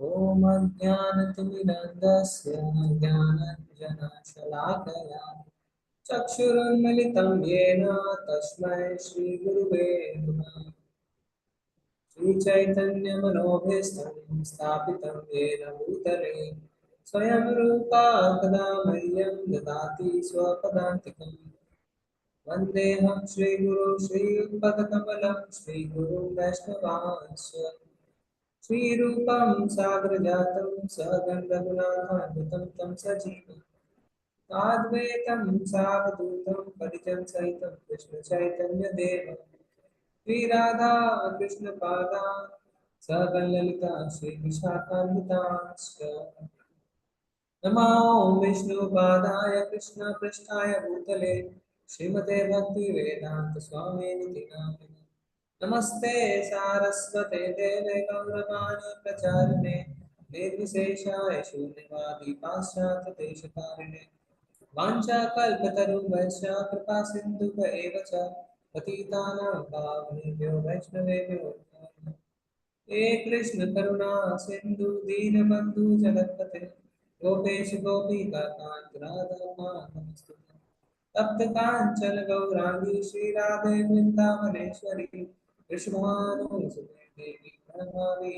ॐ अज्ञानतिमिरन्धस्य ज्ञानाञ्जनशलाकया चक्षुरुन्मिलितं येन तस्मै श्रीगुरुवे नमः। श्रीचैतन्यमनोभीष्टं स्थापितं येन भूतले स्वयं रूपा कदा मह्यं ददाति स्वपदान्तिकम्। वन्देऽहं श्रीगुरो श्रीयुक्तकमलं श्रीगुरुं वैष्णवांश्च श्रीरूपं साग्रजातं सहगं रघुनाथान्वितं तं सजीवम् साद्वैतं सावधूतं परिजन सहितं कृष्णचैतन्यदेवं श्रीराधा कृष्णपादा सहगणललिता श्रीविशाखान्वितांश्च नमो विष्णुपादाय कृष्णपृष्ठाय भूतले श्रीमते भक्तिवेदान्तस्वामिनिति नामिने नमस्ते सारस्वते देवे गौरवाणी प्रचारिणे निर्विशेषाय शून्यवादी पाश्चात्यदेशकारिणे वाञ्छाकल्पतरुभ्यश्च कृपा सिन्धुक एव च पतितानां पावनेभ्यो वैष्णवेभ्यो नमः। हे कृष्ण करुणा सिन्धु दीनबन्धु जगत्पते गोपेश गोपिकान्त राधा नमस्तुते तप्त कांचन गौरांगी श्रीराधे वृंदावनेश्वरी वृषभानुसुते देवी प्रणमामि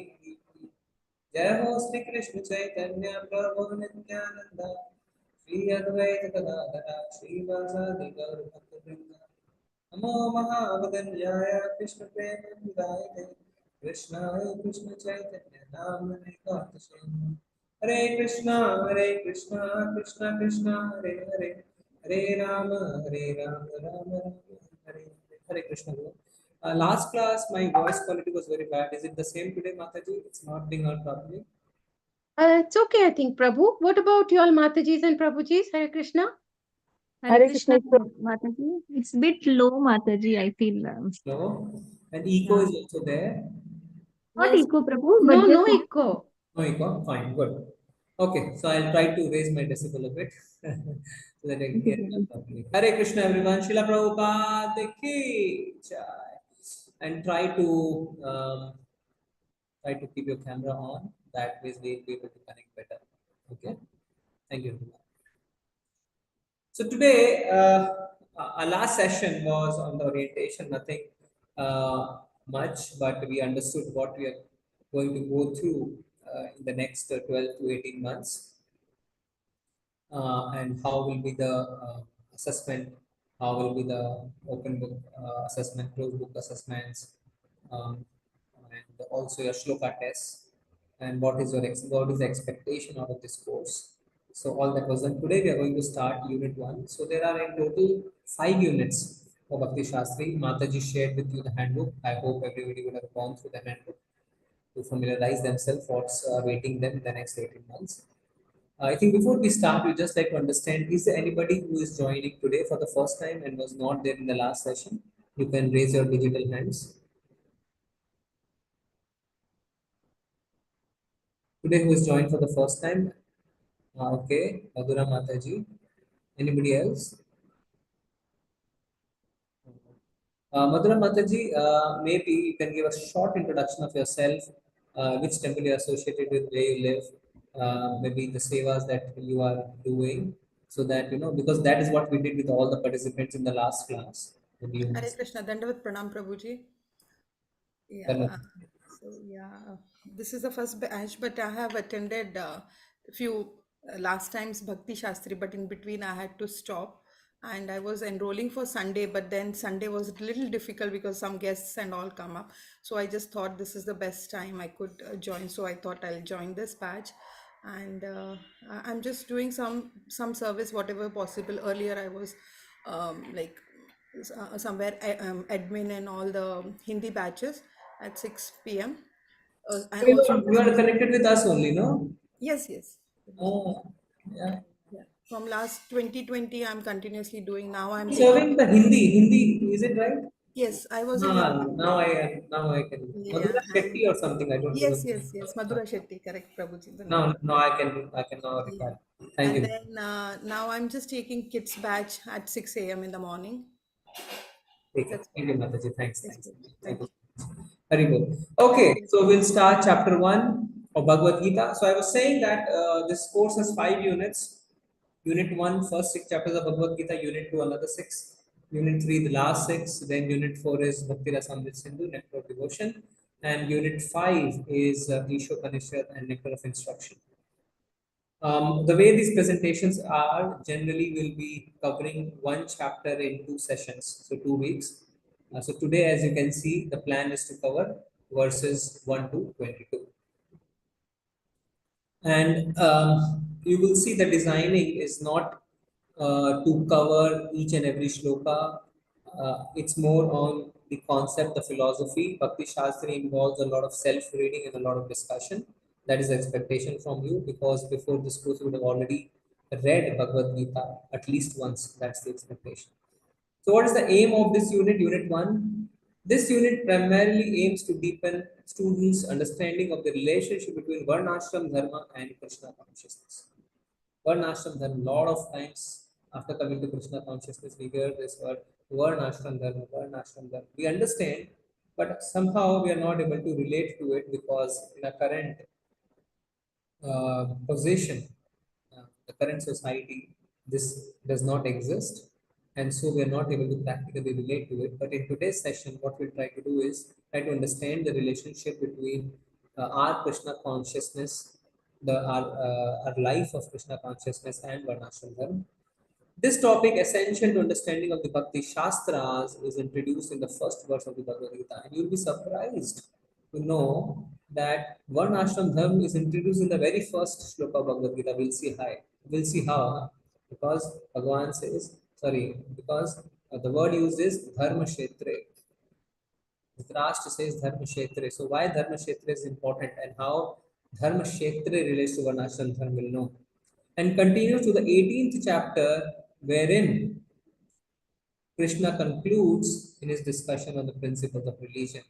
जय हो श्री कृष्ण चैतन्य प्रभु नित्यानंद श्री अद्वैत गदाधर श्रीवासादि गौर भक्तवृंद नमो महावदन्याय कृष्ण प्रेमविदायते कृष्णाय कृष्ण चैतन्य नामने कांतसे हरे Krishna Krishna Krishna Hare Hare Hare Ram Ram Ram Hare Hare Hare Krishna last class my voice quality was very bad. Is it the same today, Mataji? It's not being heard properly. It's okay, I think, Prabhu. What about you all Matajis and Prabhujis? Hare Krishna. Hare Krishna, Mataji. It's a bit low, Mataji, I feel. No, and echo is also there. Not Yes. echo, Prabhu, but No, just no echo. No echo. Fine, good. Okay, so I'll try to raise my decibel a bit so that I can hear it properly. Hare Krishna, everyone. Srila Prabhupada ki jai. And try to keep your camera on. That way we'll be able to connect better. Okay. Thank you. So today, our last session was on the orientation. Nothing much, but we understood what we are going to go through in the next 12 to 18 months. And how will be the assessment, how will be the open book assessment, closed book assessments, um, and also your shloka tests, and what is what is the expectation out of this course. So all that was done. Today we are going to start unit 1. So there are in total 5 units of Bhakti Shastri. Mataji shared with you the handbook. I hope everybody would have gone through the handbook to familiarize themselves what's awaiting them in the next 18 months. I think before we start, we just like to understand, is there anybody who is joining today for the first time and was not there in the last session? You can raise your digital hands. Today who is joined for the first time? Okay, Madhura Mataji. Anybody else? Madhura Mataji, maybe you can give a short introduction of yourself, which temple you are associated with, where you live, maybe the sevas that you are doing, so that, because that is what we did with all the participants in the last class. Hare Krishna, Dandavat Pranam Prabhuji. Yeah. This is the first batch, but I have attended a few last times Bhakti Shastri, but in between I had to stop. And I was enrolling for Sunday, but then Sunday was a little difficult because some guests and all come up. So I just thought this is the best time I could join. So I thought I'll join this batch. And I'm just doing some service, whatever possible. Earlier I was like somewhere admin and all the Hindi batches at 6 p.m. And also You are connected with us only, no? yes. Oh, yeah. From last 2020, I'm continuously doing. Now I'm Serving the Hindi, is it right? Yes, I was in Hindi. Now I can. Yeah, Madhura Shetty or something, I don't yes, remember. Madhura Shetty, correct, Prabhuji. the name. No, I can now Yeah. recall. Thank And you. then now I'm just taking kids batch at 6 a.m. in the morning. That's Thank you, Mataji. Thanks. Yes, Prabhuji. Thank Thank you. you. Very good. Okay, so we'll start chapter 1 of Bhagavad Gita. So I was saying that this course has 5 units. Unit 1, first 6 chapters of Bhagavad Gita. Unit 2, another 6. Unit 3, the last 6. Then Unit 4 is Bhakti Rasamrit Sindhu, Nectar of Devotion. And Unit 5 is Ishopanishad and Nectar of Instruction. The way these presentations are, generally we'll be covering one chapter in 2 sessions, so 2 weeks. So today, as you can see, the plan is to cover verses 1 to 22. And you will see the designing is not to cover each and every shloka. It's more on the concept, the philosophy. Bhakti Shastri involves a lot of self-reading and a lot of discussion. That is the expectation from you, because before this course you would have already read Bhagavad Gita at least once. That's the expectation. So what is the aim of this unit, Unit 1? This unit primarily aims to deepen students' understanding of the relationship between Varnashram Dharma and Krishna consciousness. Varnashram Dharma, lot of times after coming to Krishna consciousness, we hear this word Varnashram Dharma, Varnashram Dharma. We understand, but somehow we are not able to relate to it because in our current position, the current society, this does not exist, and so we are not able to practically relate to it. But in today's session, what we'll try to do is try to understand the relationship between our Krishna consciousness, our life of Krishna consciousness, and Varnashram Dharma. This topic, essential to understanding of the Bhakti Shastras, is introduced in the first verse of the Bhagavad Gita, and you'll be surprised to know that one ashram dharma is introduced in the very first shloka of Bhagavad Gita. We'll see how, because Bhagavan says, because the word used is dharma kshetre. Dhritarashtra says dharma kshetre. So why dharma kshetre is important and how dharma kshetre relates to varnashram dharma, will know. And continues to the 18th chapter, wherein Krishna concludes in his discussion on the principles of religion.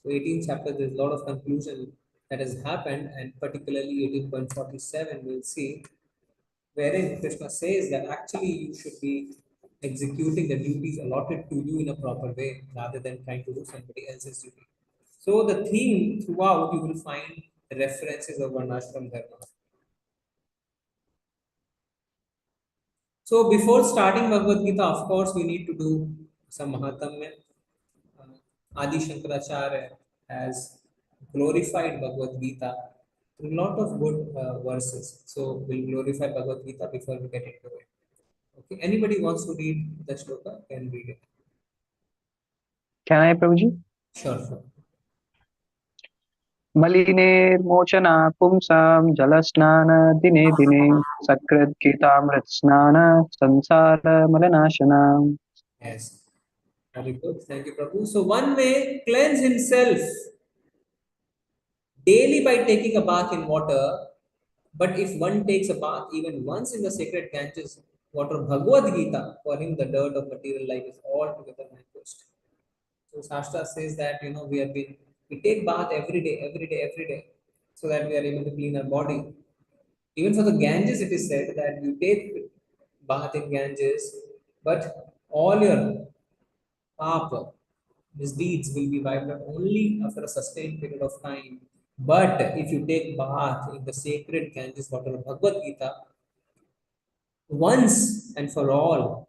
So 18th chapter, there's a lot of conclusion that has happened, and particularly 18.47 we'll see, wherein Krishna says that actually you should be executing the duties allotted to you in a proper way rather than trying to do somebody else's duty. So the theme throughout, you will find references of Varnashram Dharma. So before starting Bhagavad Gita, of course, we need to do some Mahatamya. Adi Shankaracharya has glorified Bhagavad Gita through a lot of good verses. So we'll glorify Bhagavad Gita before we get into it. Okay, anybody wants to read the shloka can read it. Can I, Prabhuji? Sure. मलिनेर्मोचना पुंसां जलस्नान दिने दिने सकृद्गीतामृतस्नान संसारमलनाशना. Yes. Very good. Thank you, Prabhu. So one may cleanse himself daily by taking a bath in water, but if one takes a bath even once in the sacred Ganges water of Bhagavad Gita, for him the dirt of material life is altogether vanquished. So Shastra says that we take bath every day, so that we are able to clean our body. Even for the Ganges, it is said that you take bath in Ganges, but all your papa, misdeeds will be wiped out only after a sustained period of time. But if you take bath in the sacred Ganges water of Bhagavad Gita, once and for all,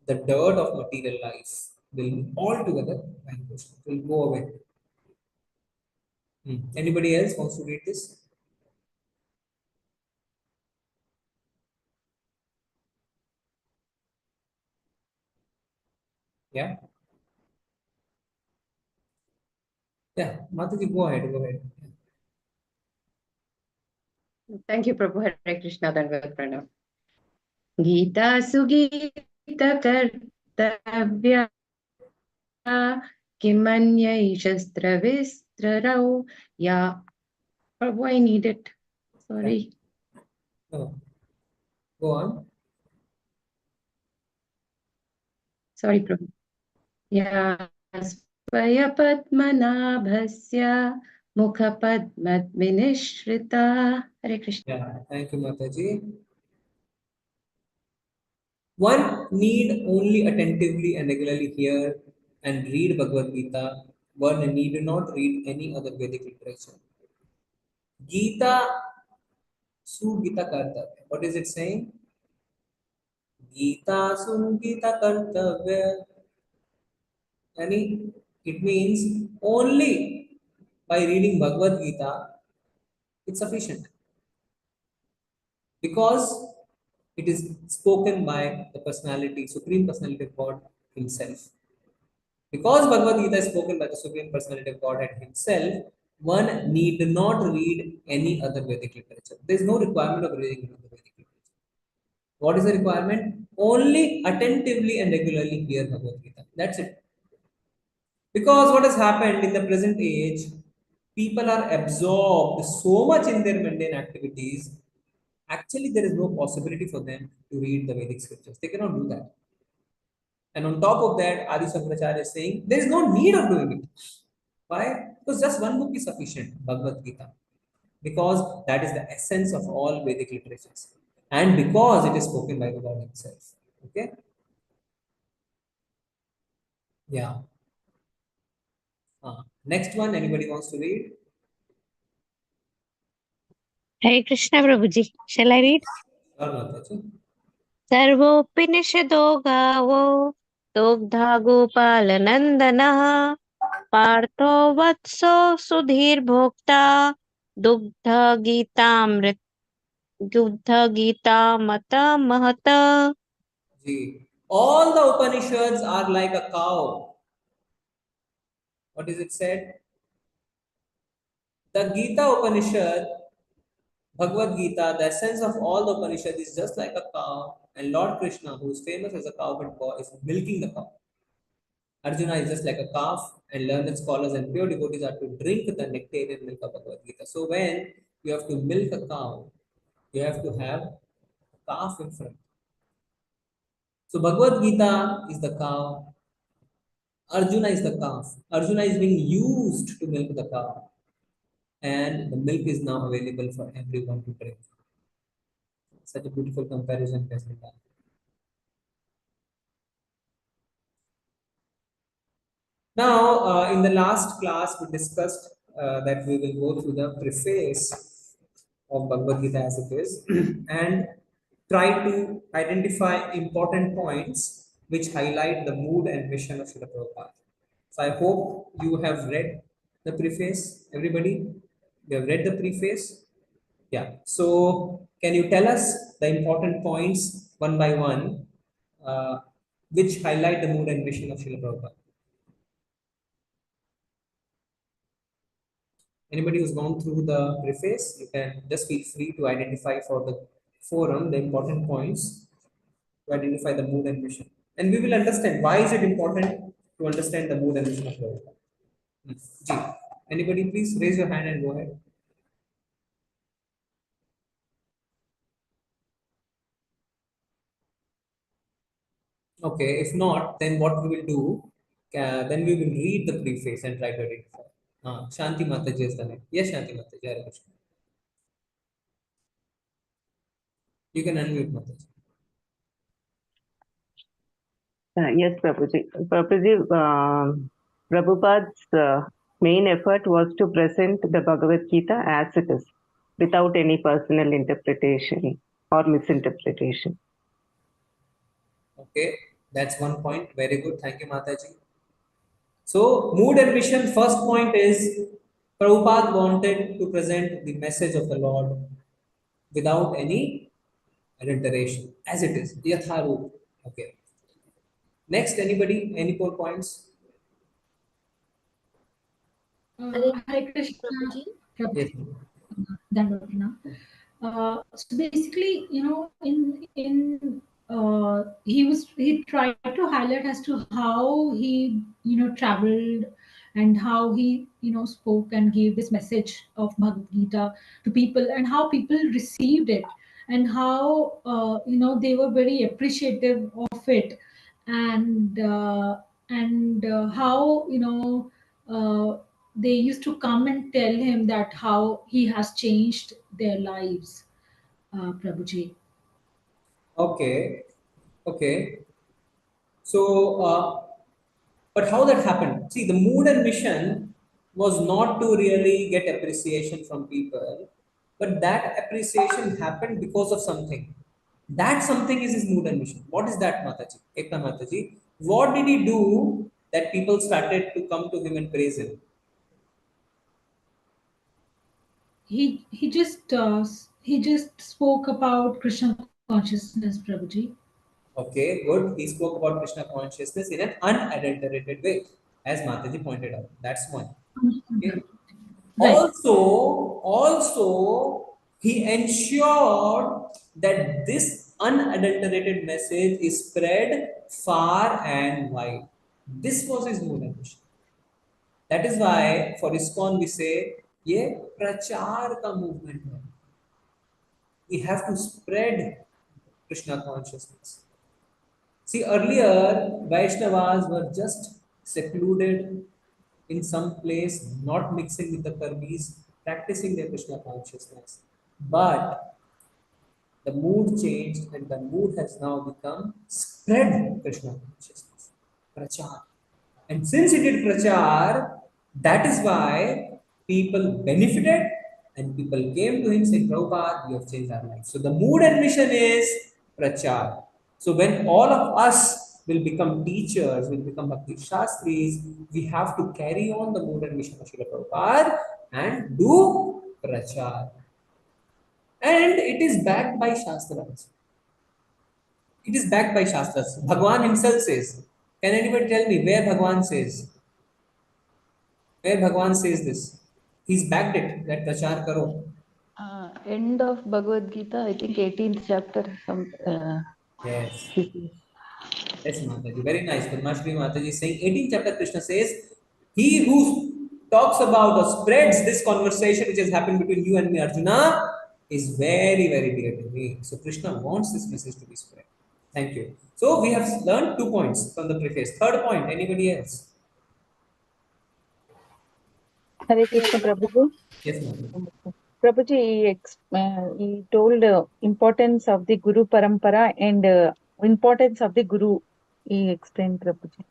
the dirt of material life will altogether vanquish, will go away. Anybody else wants to read this? Yeah. Yeah, Mataji, go ahead. Thank you, Prabhu. Hare Krishna, Dandavat Pranam. Gita Sugita Kartavya Kimanyai Shastra Vistrarau. Yeah, Prabhu, I need it. Sorry. No. Go on. Sorry, Prabhu. Yeah. Svaya Padmanabhasya Mukha Padmat Vinishrita. Hare Krishna. Yeah, thank you, Mataji. One need only attentively and regularly hear and read Bhagavad Gita. One need not read any other Vedic literature. Gita Sugita Kartavya. What is it saying? Gita Sugita Kartavya. Yani it means only by reading Bhagavad Gita, it's sufficient. Because it is spoken by the personality, Supreme Personality of God Himself. Because Bhagavad Gita is spoken by the Supreme Personality of Godhead Himself, one need not read any other Vedic literature. There is no requirement of reading another Vedic literature. What is the requirement? Only attentively and regularly hear Bhagavad Gita. That's it. Because what has happened in the present age, people are absorbed so much in their mundane activities. Actually, there is no possibility for them to read the Vedic scriptures. They cannot do that. And on top of that, Adi Shankaracharya is saying there is no need of doing it. Why? Because just one book is sufficient, Bhagavad Gita. Because that is the essence of all Vedic literatures. And because it is spoken by the God Himself. Okay? Yeah. Next one, anybody wants to read? Hare Krishna Prabhuji. Shall I read? Sarvopi nishado gavo dogdha gopal nandana partho vatso sudhir bhokta dugdha gita mata mahata. All the Upanishads are like a cow. What is it said? The Gita Upanishad, Bhagavad Gita, the essence of all the Upanishad is just like a cow, and Lord Krishna, who is famous as a cow but boy, is milking the cow. Arjuna is just like a calf, and learned scholars and pure devotees are to drink the nectarian milk of Bhagavad Gita. So when you have to milk a cow, you have to have a calf in front. So Bhagavad Gita is the cow, Arjuna is the calf. Arjuna is being used to milk the cow, and the milk is now available for everyone to drink. Such a beautiful comparison has been done. Now, in the last class, we discussed that we will go through the preface of Bhagavad Gita as it is and try to identify important points which highlight the mood and mission of Srila Prabhupada. So I hope you have read the preface. Everybody, you have read the preface? Yeah. So can you tell us the important points one by one which highlight the mood and mission of Srila Prabhupada? Anybody who's gone through the preface, you can just feel free to identify for the forum the important points to identify the mood and mission. And we will understand why is it important to understand the mood and mission of Prabhupada. Anybody please raise your hand and go ahead. Okay, if not, then what we will do, then we will read the preface and try to identify. Shanti Mataji is the name. Yes, Shanti Mataji. Hare Krishna. You can unmute Mataji. Yes, Prabhuji. Prabhupada's main effort was to present the Bhagavad Gita as it is, without any personal interpretation or misinterpretation. Okay, that's one point. Very good. Thank you, Mataji. So, mood and mission, first point is Prabhupada wanted to present the message of the Lord without any adulteration, as it is. Yatharup. Okay. Next, anybody? Any more points? Hare Krishna. Yes. So basically, he tried to highlight as to how he traveled and how he spoke and gave this message of Bhagavad Gita to people and how people received it and how they were very appreciative of it and how they used to come and tell him that how he has changed their lives, Prabhuji. Okay. Okay. So, but how that happened? See, the mood and mission was not to really get appreciation from people. but that appreciation happened because of something. That something is his mood and mission. What is that, Mataji? Ekta Mataji. What did he do that people started to come to him and praise him? He just spoke about Krishna consciousness, Prabhuji. Okay, good. He spoke about Krishna consciousness in an unadulterated way, as Mataji pointed out. That's one. Okay. Right. Also, he ensured that this unadulterated message is spread far and wide. This was his mood and mission. That is why for ISKCON we say, ये प्रचार का movement है. We have to spread Krishna consciousness. See, earlier Vaishnavas were just secluded in some place, not mixing with the karmis, practicing their Krishna consciousness. But the mood changed, and the mood has now become spread Krishna consciousness, prachar. And since it did prachar, that is why people benefited and people came to him saying, Prabhupada, you have changed our life. So the mood and mission is prachar. So when all of us will become teachers, will become Bhakti Shastris, we have to carry on the mood and mission of Srila Prabhupada and do prachar. And it is backed by Shastras. It is backed by Shastras. Bhagwan himself says. Can anybody tell me where Bhagwan says? Where Bhagwan says this? He's backed it, that prachar karo. End of Bhagavad Gita, I think 18th chapter. Yes. Yes, Mataji. Very nice. Padmashri Mataji is saying 18th chapter Krishna says, he who talks about or spreads this conversation which has happened between you and me, Arjuna, is very, very dear to me. So Krishna wants this message to be spread. Thank you. So we have learned 2 points from the preface. Third point, anybody else? Hare Krishna Prabhuji. Yes, Mataji. Prabhuji, he told importance of the Guru Parampara and importance of the Guru. He explained, Prabhuji.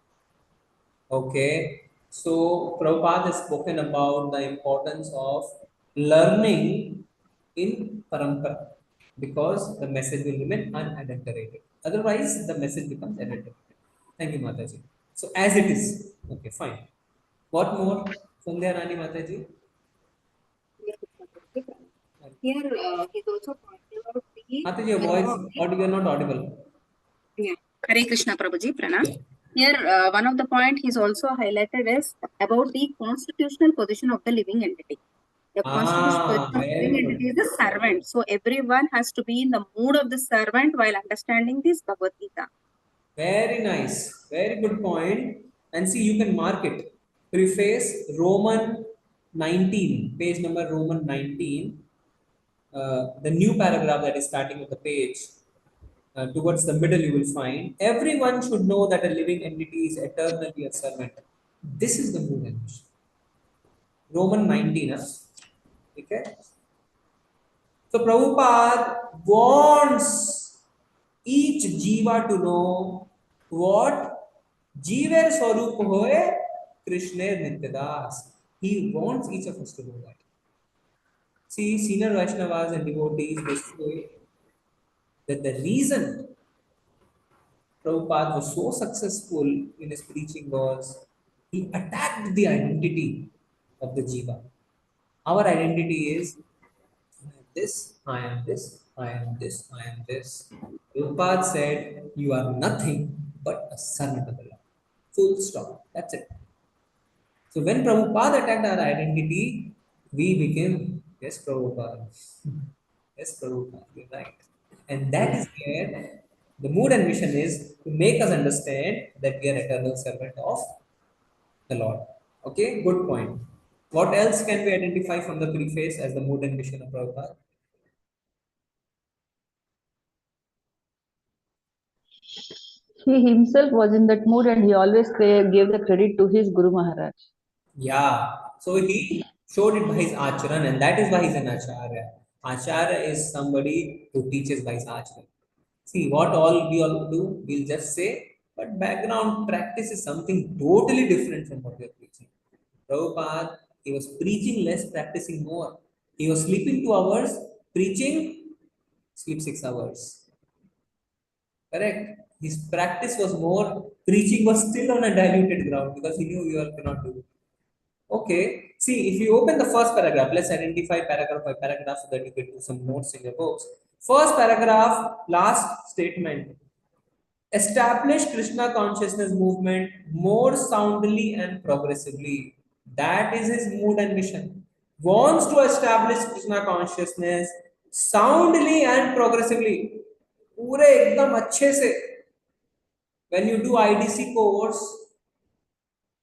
Okay. So Prabhupada has spoken about the importance of learning in parampara because the message will remain unadulterated. Otherwise, the message becomes adulterated. Thank you, Mataji. So as it is. Okay, fine. What more? Sandhya Rani Mataji? Here, he's also pointing out the. Mataji, your voice, you're not audible. Yeah. Hare Krishna Prabhuji, Pranam. Here, one of the point he's also highlighted is about the constitutional position of the living entity. The constitutional position of the living entity is the servant. So everyone has to be in the mood of the servant while understanding this Bhagavad Gita. Very nice. Very good point. And see, you can mark it. Preface Roman 19, page number Roman 19. The new paragraph that is starting with the page. Towards the middle, you will find everyone should know that a living entity is eternally a servant. This is the mood and mission. Roman 19. Okay. So Prabhupada wants each jiva to know what Jiver Swarup hoye Krishna Nityadas. He wants each of us to know that. See, senior Vaishnavas and devotees, they say that the reason Prabhupada was so successful in his preaching was he attacked the identity of the jiva. Our identity is I am this, I am this, I am this, I am this. Prabhupada said, you are nothing but a servant of the Lord. Full stop. That's it. So when Prabhupada attacked our identity, we became, yes, Prabhupada. Yes, Prabhupada, you're right. And that is where the mood and mission is to make us understand that we are eternal servant of the Lord. Okay, good point. What else can we identify from the preface as the mood and mission of Prabhupada? He himself was in that mood and he always gave the credit to his Guru Maharaj. Yeah. So he showed it by his acharan, and that is why he's an acharya. Acharya is somebody who teaches by his acharan. See, what all we all do, we'll just say, but background practice is something totally different from what we are preaching. Prabhupada, he was preaching less, practicing more. He was sleeping 2 hours, preaching, sleep 6 hours. Correct. His practice was more, preaching was still on a diluted ground because he knew you all cannot do it. Okay. See, if you open the first paragraph, let's identify paragraph by paragraph so that you can do some notes in your books. First paragraph, last statement. Establish Krishna consciousness movement more soundly and progressively. That is his mood and mission. Wants to establish Krishna consciousness soundly and progressively. पूरे एकदम अच्छे से. When you do IDC course,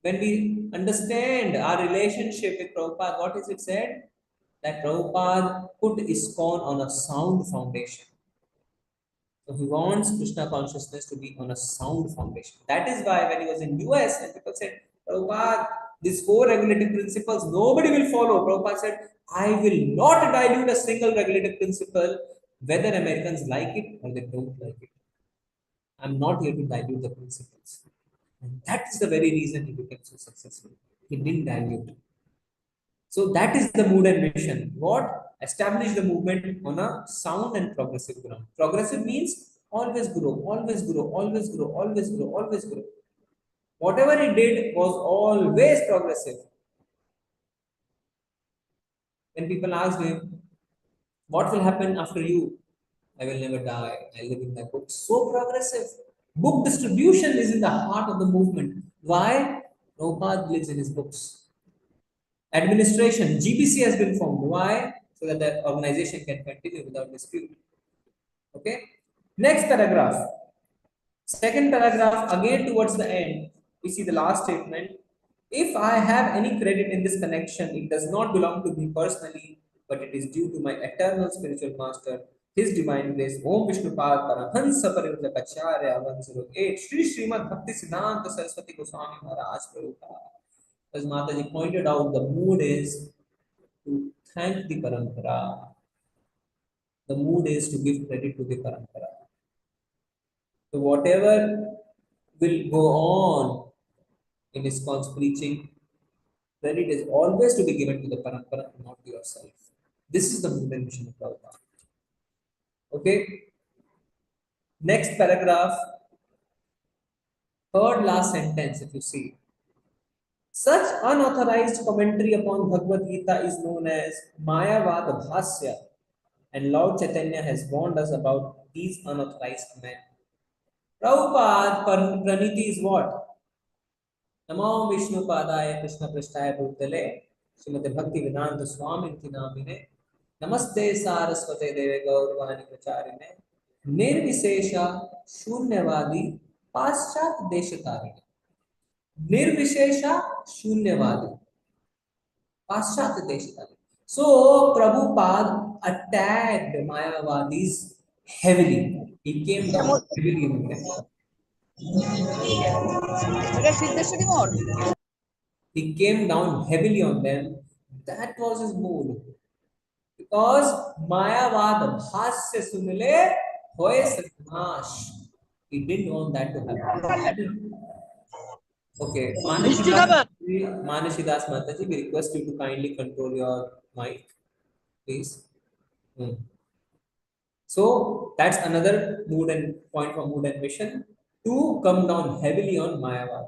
when we understand our relationship with Prabhupada, what is it said? That Prabhupada put ISKCON on a sound foundation. So he wants Krishna consciousness to be on a sound foundation. That is why when he was in US and people said, Prabhupada, these 4 regulative principles, nobody will follow. Prabhupada said, I will not dilute a single regulative principle, whether Americans like it or they don't like it. I'm not here to dilute the principles. And that is the very reason he became so successful. He didn't dilute. So that is the mood and mission. What? Establish the movement on a sound and progressive ground. Progressive means always grow, always grow, always grow, always grow, always grow. Whatever he did was always progressive. When people asked him, what will happen after you? I will never die. I live in my books. So progressive. Book distribution is in the heart of the movement. Why? Prabhupada lives in his books. Administration, GPC has been formed. Why? So that the organization can continue without dispute. Okay. Next paragraph. Second paragraph, again towards the end, we see the last statement. If I have any credit in this connection, it does not belong to me personally, but it is due to my eternal spiritual master, His Divine Grace, Om Vishnupad Paramahansa Parivrtakacharya 108, Sri Srimad Bhakti Siddhanta Saraswati Goswami Maharaj Prabhupada. As Mataji pointed out, the mood is to thank the parampara. The mood is to give credit to the parampara. So whatever will go on in ISKCON's preaching, credit is always to be given to the parampara, not to yourself. This is the mood and mission of Prabhupada. Okay. Next paragraph, third last sentence, if you see. Such unauthorized commentary upon Bhagavad Gita is known as Mayavad Bhasya, and Lord Chaitanya has warned us about these unauthorized comments. Prabhupada Praniti is what? Namo Vishnu Padaya Krishna Prasthaya Bhutale Srimati Bhakti Vedanta Swami Namine Namaste Saraswate Deve Gaurvani Pracharine Nirvishesha Shunyavadi Paschat Deshatarine. Nirvishesha Shunyavadi Paschat Deshatarine. So Prabhupada attacked Mayavadis heavily. He came down heavily on them. He came down heavily on them. That was his mood. Because Mayavad Bhasya Sunile Hoye Satnash. He didn't want that to happen. Okay. Manashidas Mataji, we request you to kindly control your mic, please. So that's another mood and point for mood and mission, to come down heavily on Mayavad.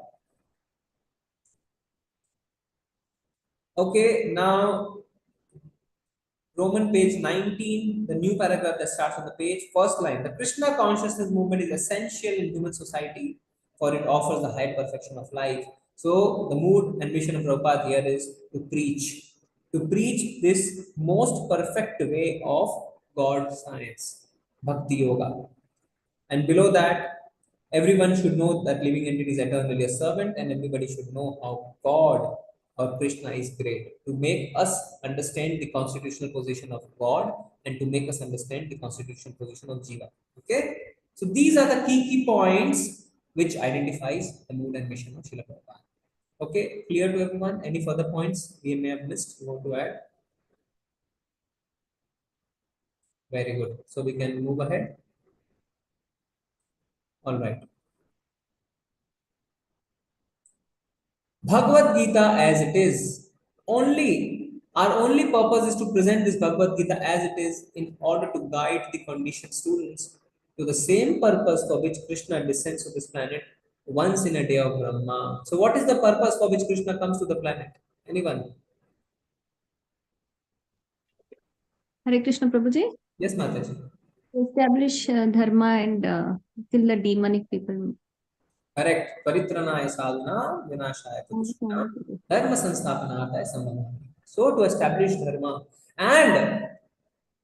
Okay, now Roman page 19, the new paragraph that starts on the page, first line. The Krishna consciousness movement is essential in human society, for it offers the high perfection of life. So the mood and mission of Prabhupada here is to preach this most perfect way of God science, Bhakti Yoga. And below that, everyone should know that living entity is eternally a servant, and everybody should know how God or Krishna is great, to make us understand the constitutional position of God and to make us understand the constitutional position of Jiva. Okay? So these are the key points which identifies the mood and mission of Srila Prabhupada. Okay, clear to everyone? Any further points we may have missed, you want to add? Very good. So we can move ahead. All right. Bhagavad Gita as it is, only Our only purpose is to present this Bhagavad Gita as it is in order to guide the conditioned students to the same purpose for which Krishna descends to this planet once in a day of Brahma. So, what is the purpose for which Krishna comes to the planet? Anyone? Hare Krishna Prabhuji. Yes, Mataji. Establish dharma and kill the demonic people. Correct. Paritranaya sadhana vinashaya dushkana dharma sansthapanarthaya sambhavami. So, to establish dharma and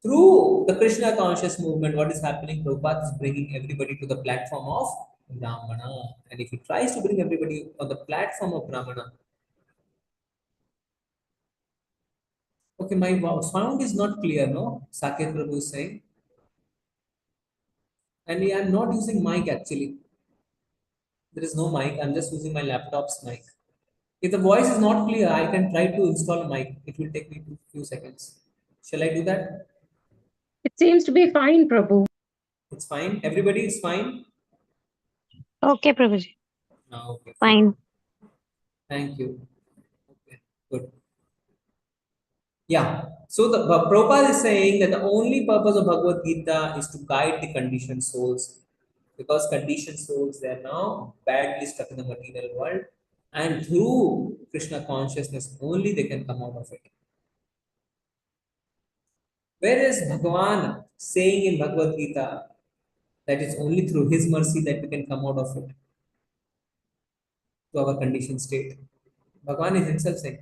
through the Krishna conscious movement, what is happening? Prabhupada is bringing everybody to the platform of Brahmana. And if he tries to bring everybody on the platform of Brahmana, okay, my sound is not clear, no? Saket Prabhu is saying. And I am not using mic actually. There is no mic. I'm just using my laptop's mic. If the voice is not clear, I can try to install a mic. It will take me a few seconds. Shall I do that? It seems to be fine, Prabhu. It's fine. Everybody is fine. Okay, Prabhuji. Okay. Fine. Thank you. Okay. Good. Yeah. So the Prabhupada is saying that the only purpose of Bhagavad Gita is to guide the conditioned souls, because conditioned souls, they are now badly stuck in the material world, and through Krishna consciousness only they can come out of it. Whereas Bhagavan saying in Bhagavad Gita that it's only through his mercy that we can come out of it, to our conditioned state. Bhagavan is himself saying,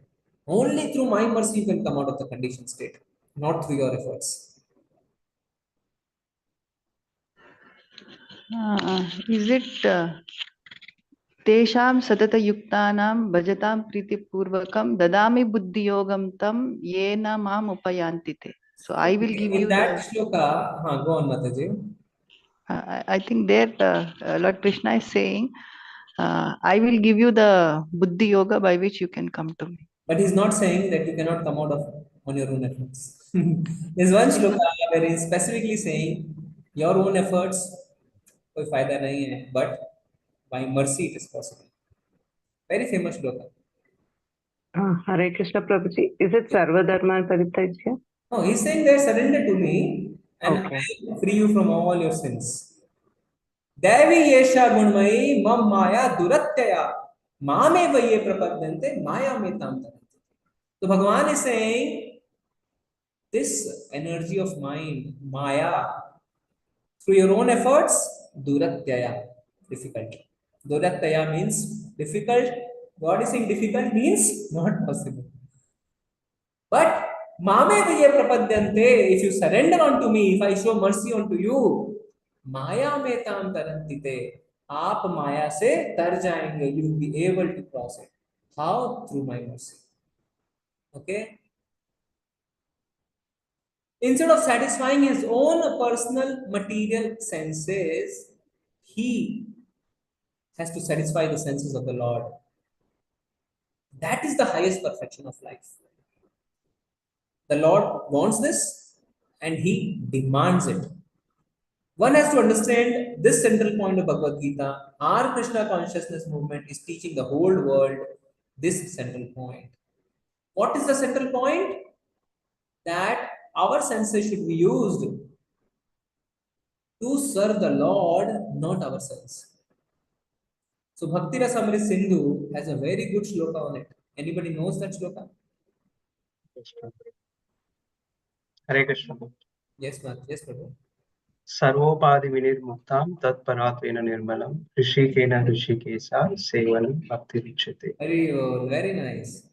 only through my mercy you can come out of the conditioned state, not through your efforts. Is it Tesham Satatayuktanam Bhajatam Pritipurvakam Dadami Buddhi Yogam Tam Yena Mam Upayantite. So I will give In you that the. shloka, go on, Mataji. I think there Lord Krishna is saying, I will give you the Buddhi Yoga by which you can come to me. But he's not saying that you cannot come out of on your own efforts. There's one shloka where he's specifically saying your own efforts कोई फायदा नहीं है, but by mercy it is possible. Very famous shloka. Hare Krishna Prabhuji. Is it Sarva Dharma Parityajya? No, he's saying that surrender to me and Okay. I will free you from all your sins. Devi yesha gunmai mam maya duratyaya mame vaye prapadyante maya me tam taranti. So Bhagavan is saying this energy of mind, maya, through your own efforts, duratyaya, difficult. Duratyaya means difficult. God is saying difficult means not possible. But mame viye prapadyante, if you surrender unto me, if I show mercy unto you, maya me tam tarantite, aap maya se tar jayenge, you will be able to cross it. How? Through my mercy. Okay? Instead of satisfying his own personal material senses, he has to satisfy the senses of the Lord. That is the highest perfection of life. The Lord wants this and he demands it. One has to understand this central point of Bhagavad Gita. Our Krishna consciousness movement is teaching the whole world this central point. What is the central point? That our senses should be used to serve the Lord, not ourselves. So Bhakti Rasamrita Sindhu has a very good shloka on it. Anybody knows that shloka? Hare Krishna. Yes, ma'am. Yes, Prabhu. Sarvopadi vinirmuktam tat paratvena nirmalam rishikena rishikesa sevanam bhakti richate. Very nice.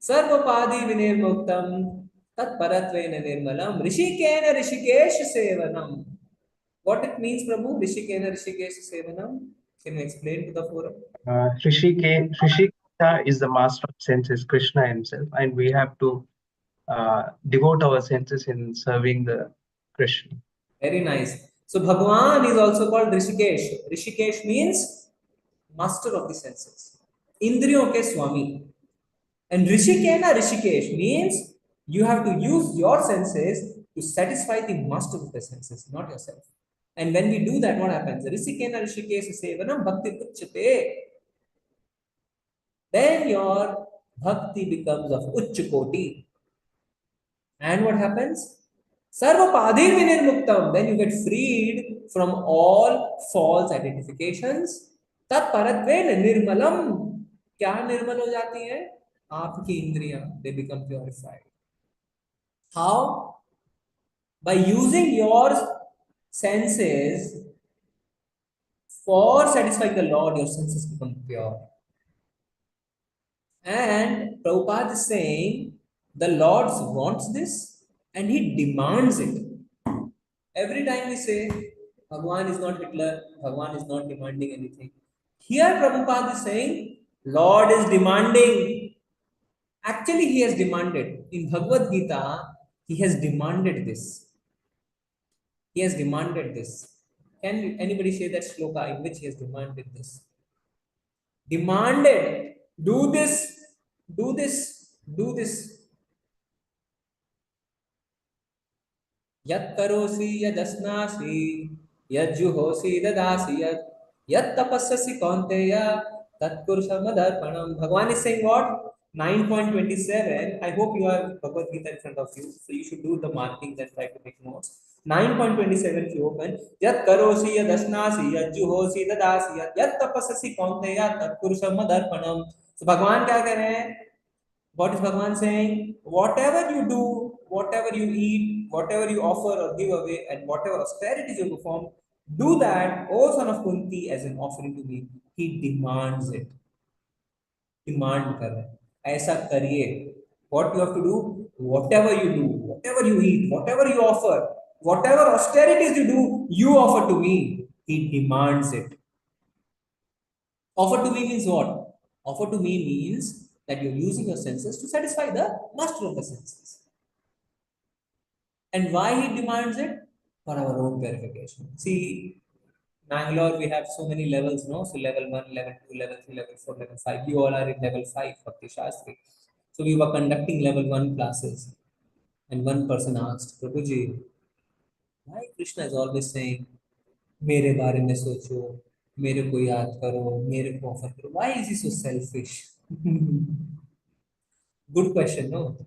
Sarvapadi vinirmuktam tat paratvena nirmalam rishikena rishikesh sevanam. What it means, Prabhu? Rishikena rishikesh sevanam. Can you explain to the forum? Rishiketa is the master of senses, Krishna himself, and we have to devote our senses in serving the Krishna. Very nice. So Bhagwan is also called Rishikesh. Rishikesh means master of the senses. Indriyon ke Swami. And Rishikena Rishikesh means you have to use your senses to satisfy the master of the senses, not yourself. And when we do that, what happens? Rishikena Rishikesh Sevanam Bhakti Uchchate. Then your bhakti becomes of Uchchakoti. And what happens? Sarvapadhir vinirmuktam. Then you get freed from all false identifications. Tat paratven nirmalam. क्या निर्मल हो जाती है? आपकी इंद्रियां, they become purified. How? By using your senses for satisfying the Lord, your senses become pure. And Prabhupada is saying the Lord wants this and he demands it. Every time we say Bhagwan is not Hitler, Bhagwan is not demanding anything. Here Prabhupada is saying Lord is demanding. Actually, he has demanded. In Bhagavad Gita, he has demanded this. He has demanded this. Can anybody say that shloka in which he has demanded this? Demanded, do this, do this, do this. Yat karosi yadasnasi yajjuhosi dadasi yat tapassasi kaunteya tatkurusha madarpanam. Bhagwan is saying what? 9.27. I hope you have Bhagavad Gita in front of you, so you should do the markings and try to make notes. 9.27 if you open, yat karosi yadasnasi yajjuhosi dadasi yat tapassasi kaunteya tatkurusha madarpanam. So Bhagwan क्या कह रहे हैं? What is Bhagwan saying? Whatever you do, whatever you eat, whatever you offer or give away, and whatever austerities you perform, do that, O son of Kunti, as an offering to me. He demands it. Demand कर रहे हैं. ऐसा करिए. What you have to do? Whatever you do, whatever you eat, whatever you offer, whatever austerities you do, you offer to me. He demands it. Offer to me means what? Offer to me means that you're using your senses to satisfy the master of the senses. And why he demands it? For our own purification. See, Bangalore, we have so many levels, no? So level 1, level 2, level 3, level 4, level 5. You all are in level 5, Bhakti Shastri. So we were conducting level 1 classes. And one person asked, Prabhuji, why Krishna is always saying, मेरे बारे में सोचो, मेरे को याद करो, मेरे को ऑफर करो. Why is he so selfish? Good question, no?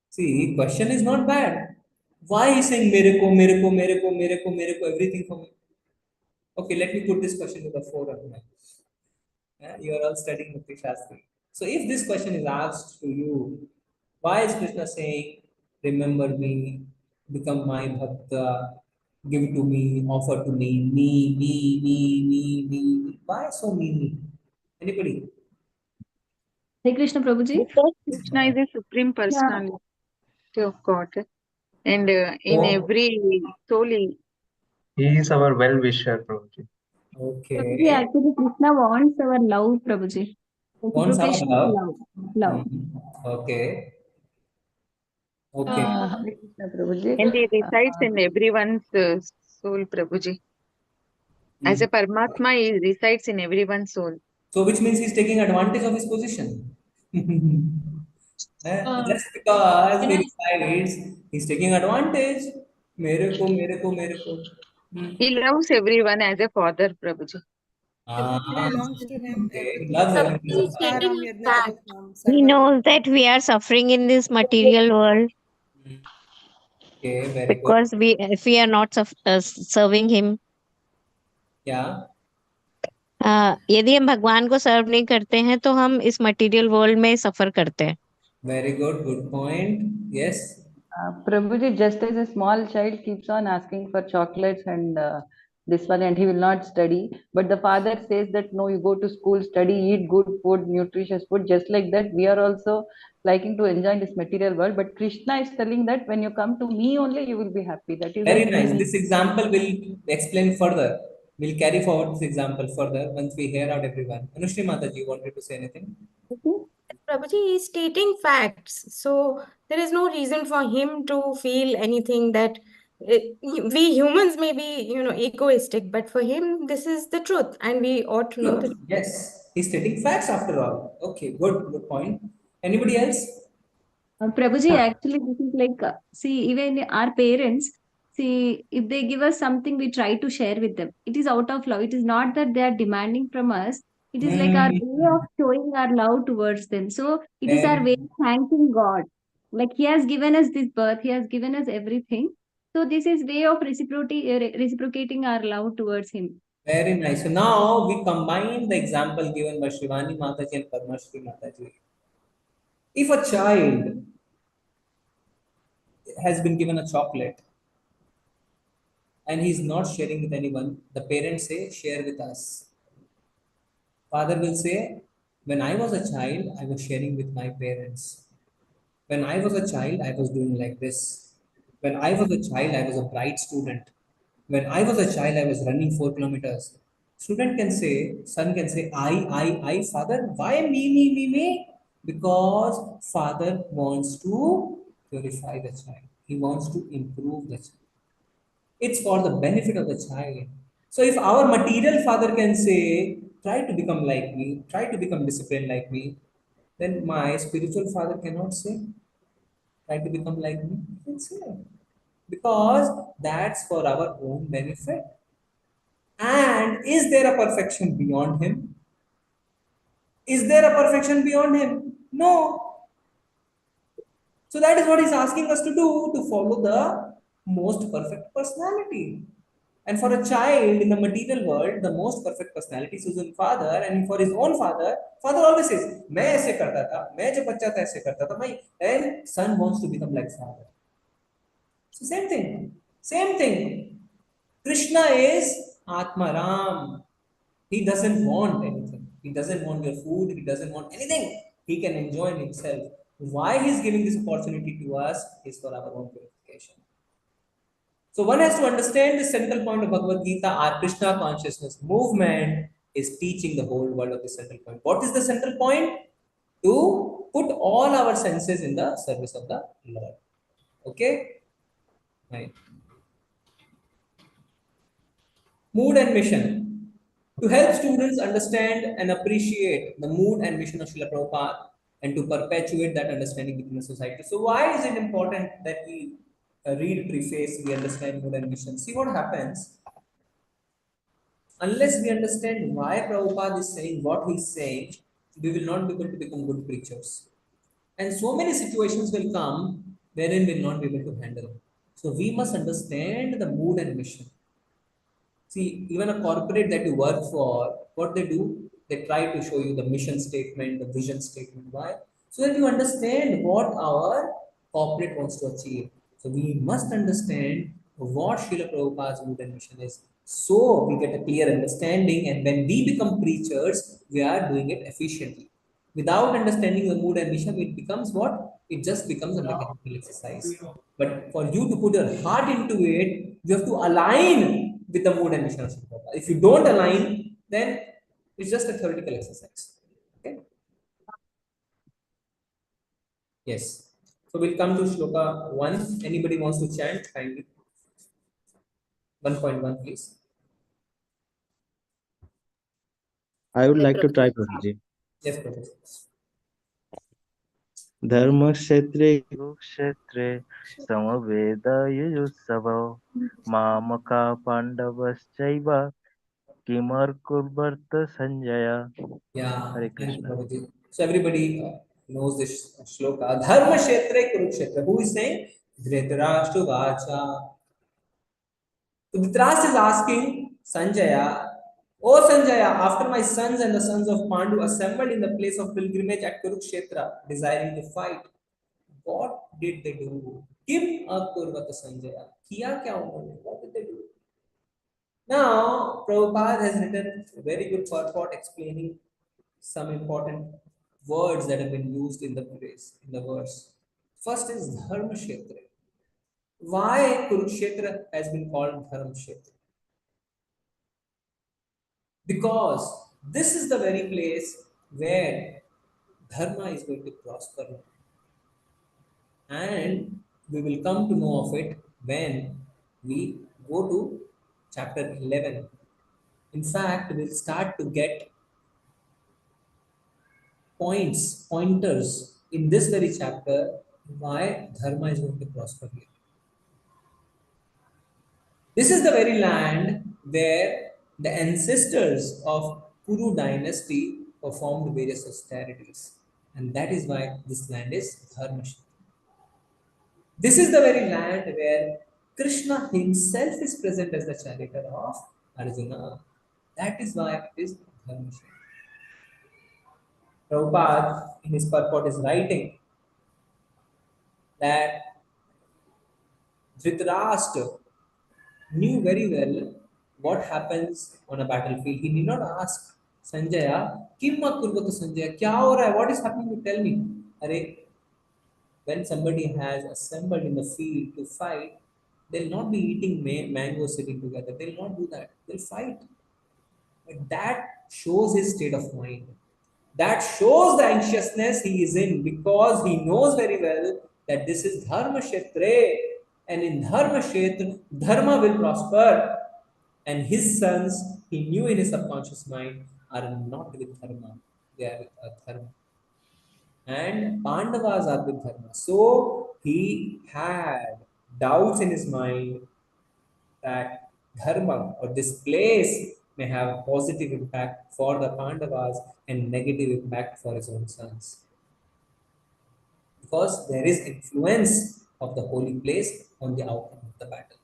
See, question is not bad. Why is saying मेरे को, मेरे को, मेरे को, मेरे को, मेरे को, everything for me? Okay, let me put this question to the fore. You are all studying Mukti Shastri. So if this question is asked to you, why is Krishna saying, remember me, become my bhakta, give to me, offer to me, me. Why so me? Anybody? Hare Krishna Prabhuji. Because Krishna is a supreme personality of God, and in Oh. every soul, He is our well-wisher, Prabhuji. Prabhuji, Okay. actually Krishna wants our love, Prabhuji. Wants our Reciprocation love. of love. Okay. Okay. Hare Krishna Prabhuji, and he resides in everyone's soul, Prabhuji. As a Paramatma, he resides in everyone's soul. So which means he's taking advantage of his position. Just because he resides, he's taking advantage. मेरे को, मेरे को, मेरे को. He loves everyone as a father, Prabhuji. Everybody belongs to him. Okay. He Everything loves is everyone. Prabhuji is Namaskaram, stating that Yajnapadapam, he Sarva. knows that we are suffering in this material world Okay, very good. because if we are not serving him, Yeah, यदि हम भगवान को सर्व नहीं करते हैं तो हम इस मटेरियल वर्ल्ड में सफर करते हैं. very good. Good point. Yes. Prabhuji, just as a small child keeps on asking for chocolates and this one, and he will not study, but the father says that no, you go to school, study, eat good food, nutritious food. Just like that, we are also liking to enjoy this material world. But Krishna is telling that when you come to me only, you will be happy. That is Very the nice. meaning. This example will explain further. We'll carry forward this example further once we hear out everyone. Anushri Mataji, wanted to say anything? Prabhuji is stating facts, so there is no reason for him to feel anything that we humans may be, egoistic, but for him, this is the truth, and we ought to know the truth. Yes. He's stating facts after all. Okay, good point. Anybody else? Prabhuji, actually, this is like, see, even our parents, see, if they give us something, we try to share with them. It is out of love. It is not that they are demanding from us. It is like our way of showing our love towards them. So it is our way of thanking God. Like he has given us this birth, he has given us everything. So this is way of reciprocating our love towards him. Very nice. So now we combine the example given by Shivani Mataji and Padmashri Mataji. If a child has been given a chocolate and he is not sharing with anyone, the parents say, share with us. Father will say, when I was a child, I was sharing with my parents. When I was a child, I was doing like this. When I was a child, I was a bright student. When I was a child, I was running 4 kilometers. Student can say, son can say, I, father, why me? Because father wants to purify the child. He wants to improve the child. It's for the benefit of the child. So if our material father can say, try to become like me, try to become disciplined like me, then my spiritual father cannot say, try to become like me. He can say, because that's for our own benefit. And is there a perfection beyond him? Is there a perfection beyond him? No. So that is what he's asking us to do, to follow the most perfect personality. And for a child in the material world, the most perfect personality is his father. And for his own father, father always says, "मैं ऐसे करता था, मैं जब बच्चा था ऐसे करता था." And son wants to become like father. So same thing. Same thing. Krishna is Atmaram. He doesn't want anything. He doesn't want your food. He doesn't want anything. He can enjoy himself. Why he's giving this opportunity to us is for our own purification. So one has to understand the central point of Bhagavad Gita. Our Krishna consciousness movement is teaching the whole world of the central point. What is the central point? To put all our senses in the service of the Lord. Okay? Right. Mood and mission. To help students understand and appreciate the mood and mission of Srila Prabhupada and to perpetuate that understanding within the society. So why is it important that we read preface, we understand mood and mission? See what happens. Unless we understand why Prabhupada is saying what he's saying, we will not be able to become good preachers. And so many situations will come wherein we will not be able to handle. So we must understand the mood and mission. See, even a corporate that you work for, what they do, they try to show you the mission statement, the vision statement. Why? So that you understand what our corporate wants to achieve. So we must understand what Srila Prabhupada's mood and mission is. So we get a clear understanding, and when we become preachers, we are doing it efficiently. Without understanding the mood and mission, it becomes what? It just becomes a mechanical exercise. But for you to put your heart into it, you have to align with the mood and mission of Srila Prabhupada. If you don't align, then it's just a theoretical exercise. Okay? Yes. So we'll come to Shloka 1. Anybody wants to chant? Kindly. 1.1, please. I would like to try, Prabhuji. Yes, Prabhuji. धर्मक्षेत्रे कुरुक्षेत्रे समवेदयुयुत्सवो मामका पाण्डवश्चैव किमर्कुर्वर्त Sanjaya. Yeah, Hare thank you, Krishna. Prabhuji. So everybody knows this shloka. Dharma Kshetre Kurukshetra. Who is saying? Dhritarashtra Vacha. So Dhritarashtra is asking Sanjaya, "O Sanjaya, after my sons and the sons of Pandu assembled in the place of pilgrimage at Kurukshetra, desiring to fight, what did they do? Kim Akurvata Sanjaya. Kiya kya unhone? What did they do?" Now, Prabhupada has written a very good purport explaining some important words that have been used in the place, in the verse. First is Dharma Kshetra. Why Kurukshetra has been called Dharma Kshetra? Because this is the very place where Dharma is going to prosper. And we will come to know of it when we go to chapter 11. In fact, we'll start to get pointers in this very chapter why Dharma is going to prosper here. This is the very land where the ancestors of Kuru dynasty performed various austerities. And that is why this land is Dharma Kshetra. This is the very land where Krishna himself is present as the charioteer of Arjuna. That is why it is Dharmashala. Prabhupada in his purport is writing that Dhritarashtra knew very well what happens on a battlefield. He did not ask Sanjaya, Kimma Kurvata Sanjaya, Kya ho raha hai? What is happening? You tell me. Arey, when somebody has assembled in the field to fight, they'll not be eating mango sitting together. They'll not do that. They'll fight. But that shows his state of mind. That shows the anxiousness he is in because he knows very well that this is Dharma Kshetre, and in Dharma Kshetra, Dharma will prosper. And his sons, he knew in his subconscious mind, are not with Dharma, they are with Adharma. And Pandavas are with Dharma. So he had doubts in his mind that Dharma or this place may have positive impact for the Pandavas and negative impact for his own sons. Because there is influence of the holy place on the outcome of the battle.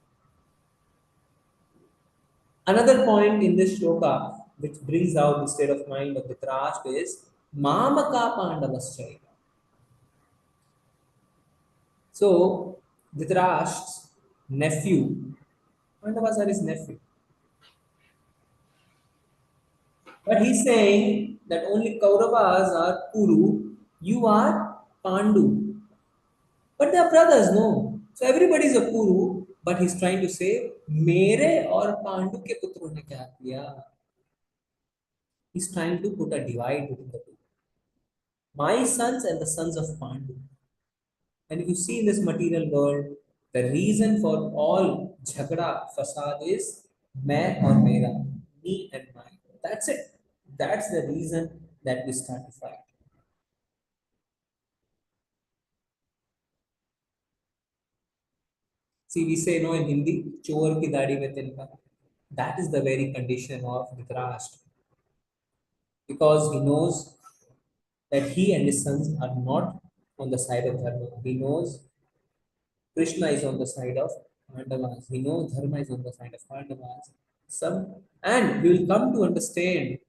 Another point in this shloka which brings out the state of mind of Dhritarashtra is Mamaka Pandavaschaiva. So Dhritarashtra's nephew, Pandavas are his nephew. But he's saying that only Kauravas are Kuru, you are Pandu. But they are brothers, no. So everybody is a Kuru, but he's trying to say, Mere or Pandu ke putron ne kya kiya? He's trying to put a divide between the two. My sons and the sons of Pandu. And if you see in this material world, the reason for all jhagda, fasad is main or mera, me and mine. That's it. That's the reason that we start to fight. See, we say no in Hindi, chor ki dadi mein tilka. That is the very condition of Dhritarashtra. Because he knows that he and his sons are not on the side of Dharma. He knows Krishna is on the side of Pandavas. He knows Dharma is on the side of Pandavas. And we will come to understand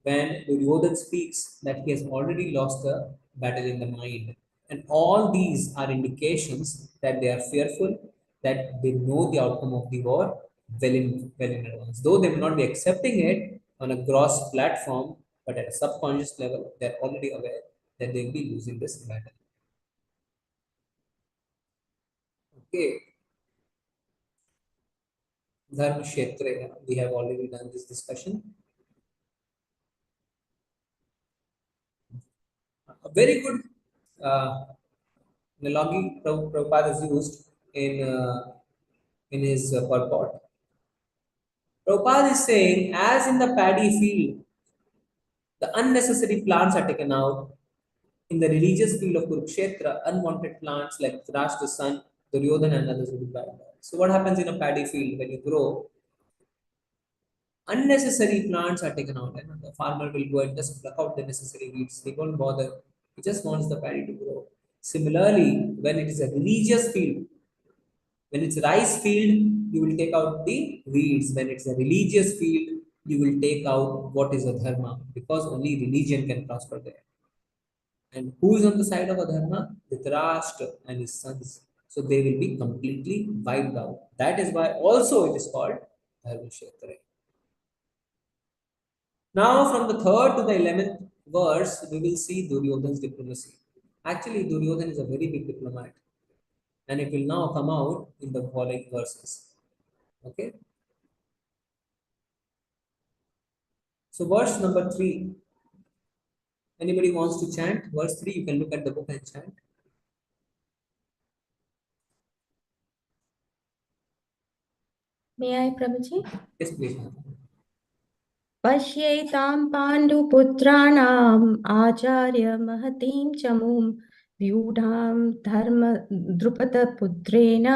when Duryodhana speaks that he has already lost the battle in the mind. And all these are indications that they are fearful, that they know the outcome of the war well in advance. Though they may not be accepting it on a gross platform, but at a subconscious level, they're already aware that they'll be losing this battle. Okay. Dharma Kshetra, we have already done this discussion. A very good analogy Prabhupada has used in his purport. Prabhupada is saying, as in the paddy field, the unnecessary plants are taken out. In the religious field of Kurukshetra, unwanted plants like Dhritarashtra's son, Duryodhana and others will be brought back. So what happens in a paddy field when you grow? Unnecessary plants are taken out, and the farmer will go and just pluck out the necessary weeds. He won't bother. He just wants the paddy to grow. Similarly, when it is a religious field, when it's rice field, you will take out the weeds. When it's a religious field, you will take out what is a dharma, because only religion can prosper there. And who is on the side of Adharma? Dhritarashtra and his sons. So they will be completely wiped out. That is why also it is called Dharma Kshetra. Now from the 3rd to the 11th verse, we will see Duryodhana's diplomacy. Actually, Duryodhana is a very big diplomat. And it will now come out in the following verses. Okay. So verse number 3. Anybody wants to chant? Verse 3, you can look at the book and chant. May I, Prabhuji? Yes, please. पश्यैतां पाण्डुपुत्राणाम् आचार्य महतीं चमूं व्यूढां धर्म द्रुपदपुत्रेण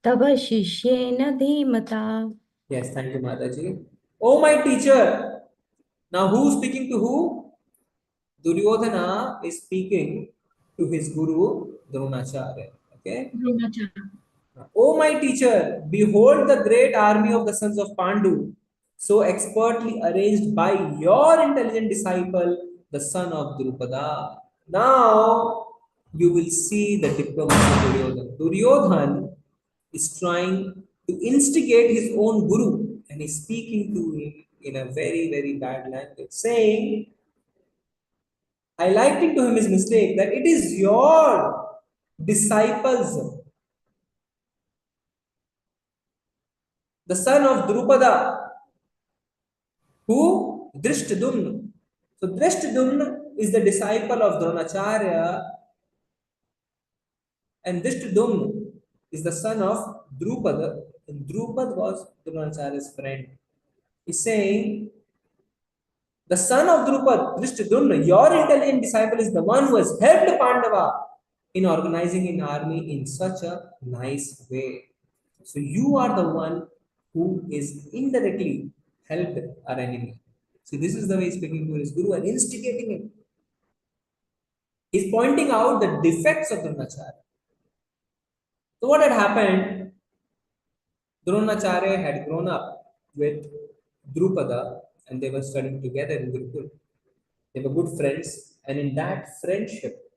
तव शिष्येन धीमता. Yes, thank you, Mataji. Oh, my teacher. Now, who is speaking to who? Duryodhana is speaking to his guru, Dronacharya. Okay. Dronacharya. O my teacher, behold the great army of the sons of Pandu, so expertly arranged by your intelligent disciple, the son of Drupada. Now you will see the diplomacy of Duryodhana. Duryodhana is trying to instigate his own guru and is speaking to him in a very, very bad language, saying, highlighting to him his mistake that it is your disciples, the son of Drupada, who Drishtadumna. So Drishtadumna is the disciple of Dronacharya, and Drishtadumna is the son of Drupada, and Drupad was Dronacharya's friend. He's saying, the son of Drupad, Drishtadumna, your intelligent disciple, is the one who has helped Pandava in organizing an army in such a nice way. So you are the one who is indirectly helped our enemy. See, this is the way he's speaking to his guru and instigating him. He's pointing out the defects of Dronacharya. So what had happened? Dronacharya had grown up with Drupada and they were studying together in Gurukul. They were good friends, and in that friendship,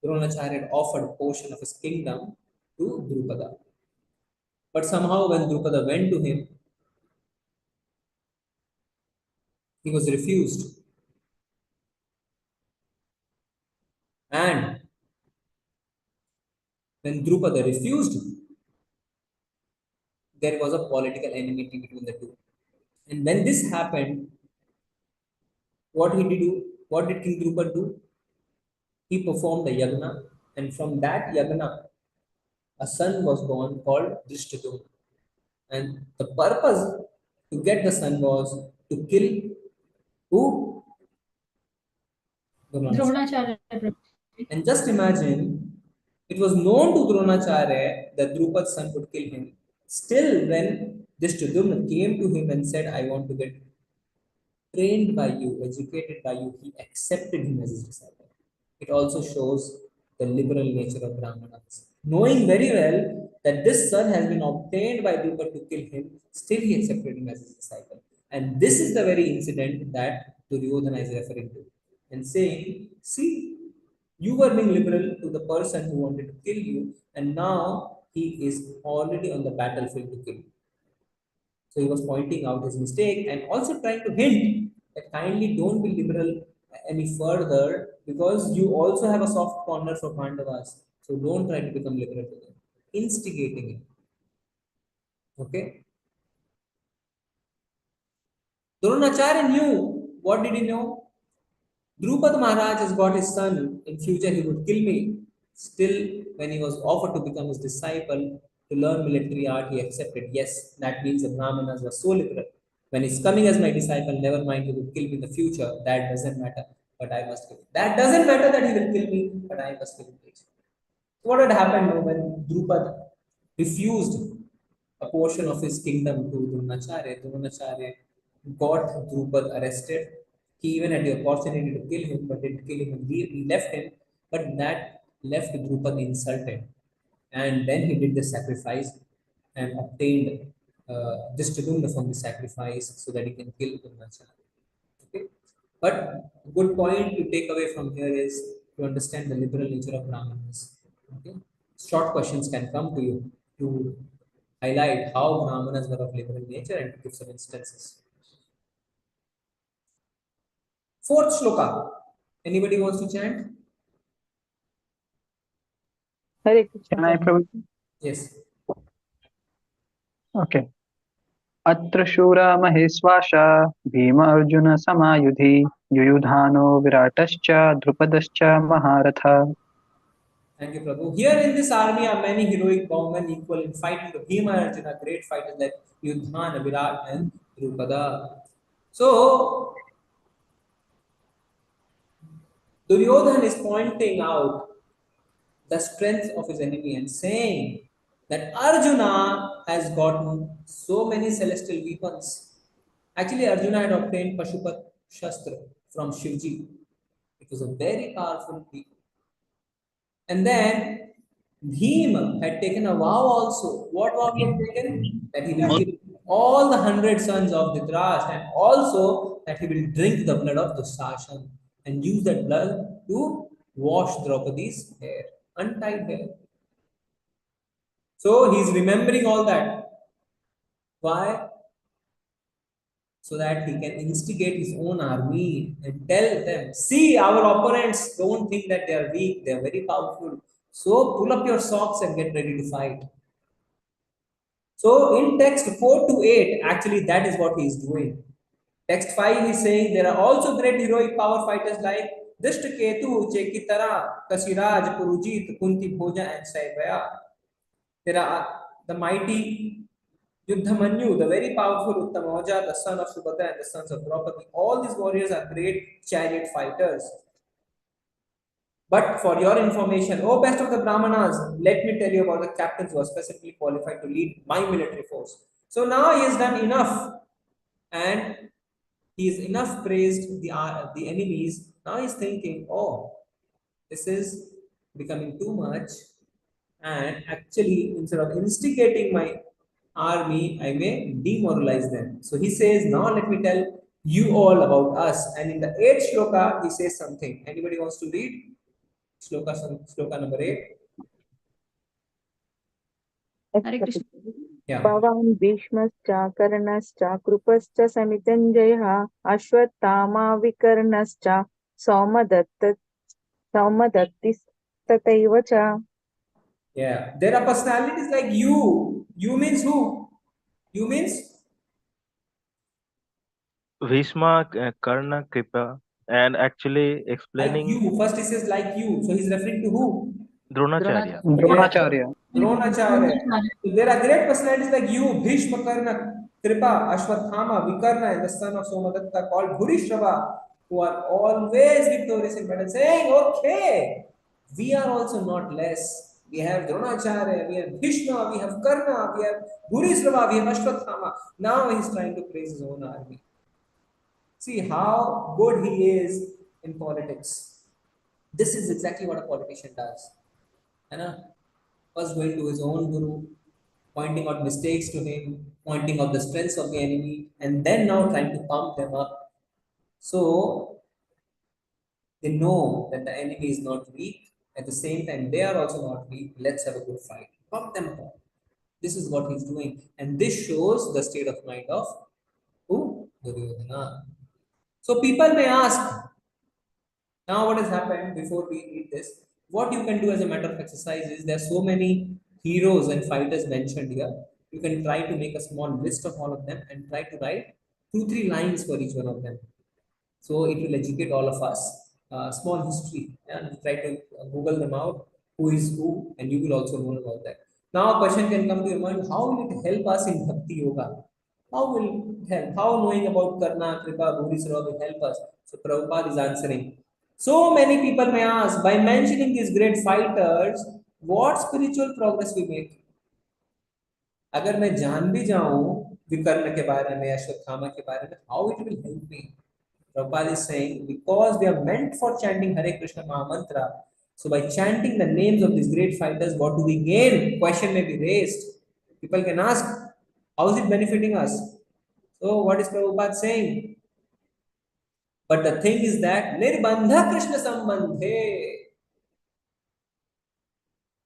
Dronacharya had offered a portion of his kingdom to Drupada. But somehow, when Drupada went to him, he was refused. And when Drupada refused, there was a political enmity between the two. And when this happened, what did he do? What did King Drupad do? He performed a yagna, and from that yagna, a son was born called Drishtadumna. And the purpose to get the son was to kill who? Dronacharya. Dronacharya. And just imagine, it was known to Dronacharya that Drupad's son would kill him. Still, when Drishtadumna came to him and said, I want to get trained by you, educated by you, he accepted him as his disciple. It also shows the liberal nature of Brahmanas. Knowing very well that this son has been obtained by Drupad to kill him, still he accepted him as his disciple. And this is the very incident that Duryodhana is referring to and saying, see, you were being liberal to the person who wanted to kill you, and now he is already on the battlefield to kill you. So he was pointing out his mistake and also trying to hint that kindly don't be liberal any further because you also have a soft corner for Pandavas. So don't try to become liberal to them. Instigating it. Okay. Dronacharya knew. What did he know? Drupad Maharaj has got his son. In future he would kill me. Still, when he was offered to become his disciple to learn military art, he accepted. Yes, that means the Brahmanas were so liberal. When he's coming as my disciple, never mind, he will kill me in the future. That doesn't matter, but I must kill him. That doesn't matter that he will kill me, but I must kill him. What had happened when Drupad refused a portion of his kingdom to Dronacharya? Dronacharya got Drupad arrested. He even had the opportunity to kill him, but didn't kill him and he left him. But that left Drupad insulted. And then he did the sacrifice and obtained Drishtadumna from the sacrifice so that he can kill Dronacharya. Okay? But good point to take away from here is to understand the liberal nature of Brahmanas. Okay? Short questions can come to you to highlight how Brahmanas were of liberal nature and to give some instances. Fourth shloka. Anybody wants to chant? Hare Krishna. Can I Prabhuji? Yes. Okay. अत्र शूरा महेश्वासा Bhim Arjun समायुधि युयुधानो विराटश्च द्रुपदश्च महारथा. Thank you, Prabhu. Here in this army are many heroic bowmen equal in fighting the Bhima and Arjuna, great fighters like Yudhana, Virat, and Drupada. So, Duryodhana is pointing out the strength of his enemy and saying that Arjuna has gotten so many celestial weapons. Actually, Arjuna had obtained Pashupat Shastra from Shivji. It was a very powerful weapon. And then Bhima had taken a vow also. What vow he had taken? That he will kill all the 100 sons of Dhritarashtra, and also that he will drink the blood of Dushashan and use that blood to wash Draupadi's hair, untied hair. So he's remembering all that. Why? So that he can instigate his own army and tell them, see, our opponents don't think that they are weak, they are very powerful. So pull up your socks and get ready to fight. So in text 4 to 8, actually that is what he is doing. Text 5 is saying there are also great heroic power fighters like Drishtaketu, Chekitara, Kasiraj, Purujit, Kunti Bhoja, and Saivaya. There are the mighty Yuddhamanyu, the very powerful Uttamaja, the son of Subhadra, and the sons of Draupadi. All these warriors are great chariot fighters. But for your information, oh best of the Brahmanas, let me tell you about the captains who are specifically qualified to lead my military force. So now he has done enough, and he is enough praised the enemies. Now he's thinking, oh, this is becoming too much, and actually instead of instigating my army, I may demoralize them. So he says, now let me tell you all about us. And in the 8th shloka, he says something. Anybody wants to read? Shloka number 8. Hare Krishna. Yeah. भवान् भीष्मश्च कर्णश्च कृपश्च समितञ्जयः अश्वत्थामा विकर्णश्च सौमदत्तिस्तथैव च. Yeah. There are personalities like you. You means who? You means Bhishma, Karna, Kripa, and actually like explaining you. First he says like you. So he's referring to who? Dronacharya. Yes. Dronacharya. Dronacharya. So there are great personalities like you, Bhishma, Karna, Kripa, Ashwathama, Vikarna, and the son of Somadatta called Bhurishrava, who are always victorious in battle, saying, okay, we are also not less. We have Dronacharya, we have Bhishma, we have Karna, we have Bhurishrava, we have Ashwathama. Now he's trying to praise his own army. See how good he is in politics. This is exactly what a politician does. First going to his own guru, pointing out mistakes to him, pointing out the strengths of the enemy, and then now trying to pump them up. So they know that the enemy is not weak. At the same time, they are also not weak. Let's have a good fight. Pump them up. This is what he's doing. And this shows the state of mind of who? Duryodhana. So people may ask, now what has happened before we read this? What you can do as a matter of exercise is there are so many heroes and fighters mentioned here. You can try to make a small list of all of them and try to write 2-3 lines for each one of them. So it will educate all of us. Small history, and try to Google them out. Who is who, and you will also know about that. Now, a question can come to your mind: how will it help us in Bhakti Yoga? How will it help? How knowing about Karna, Kripa, Bhurisara will help us? So Prabhupada is answering. So many people may ask, by mentioning these great fighters, what spiritual progress we make? अगर मैं जान भी जाऊं विकर्ण के बारे में अश्वत्थामा के बारे में, how it will help me? Prabhupada is saying, because we are meant for chanting Hare Krishna Mahamantra, so by chanting the names of these great fighters, what do we gain? Question may be raised. People can ask, how is it benefiting us? So what is Prabhupada saying? But the thing is that Nirbandha Krishna Sambandhe.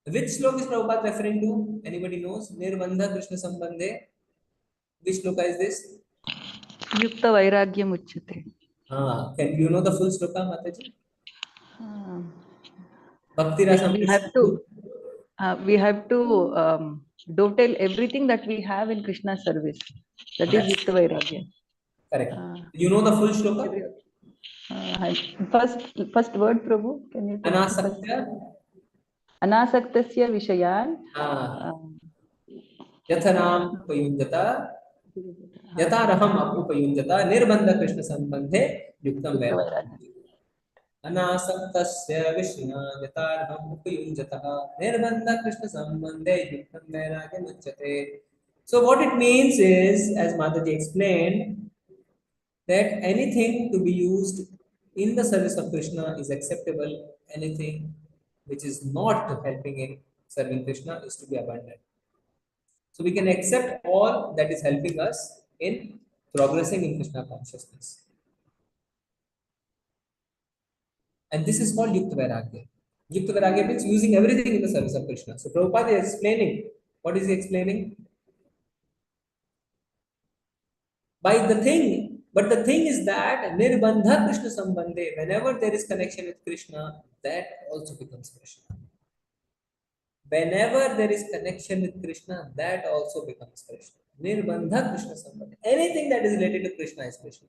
Which sloka is Prabhupada referring to? Anybody knows? Nirbandha Krishna Sambandhe. Which sloka is this? Yukta Vairagyam Uchyate. Can you know the full sloka, Mataji? Bhakti Like Rasa. we have to dovetail everything that we have in Krishna's service. That is Yukta Vairagya. Correct. You know the full shloka? First word, Prabhu. Can you tell Anasaktya? Anasaktasya Vishayan. Yathanam Upayunjata. Yataraham Upayunjata. Nirbandha Krishna Sambandhe Yuktam Vairagya. Anasaktasya Vishayan Yataraham Upayunjata. Nirbandha Krishna Sambandhe Yuktam Vairagya Muchyate. So what it means is, as Mataji explained, that anything to be used in the service of Krishna is acceptable. Anything which is not helping in serving Krishna is to be abundant. So we can accept all that is helping us in progressing in Krishna consciousness. And this is called Yukta Vairagya. Yukta Vairagya means using everything in the service of Krishna. So Prabhupada is explaining. What is he explaining? By the thing, but the thing is that Nirbandha Krishna Sambandhe, whenever there is connection with Krishna, that also becomes Krishna. Whenever there is connection with Krishna, that also becomes Krishna. Nirbandha Krishna Sambandhe. Anything that is related to Krishna is Krishna.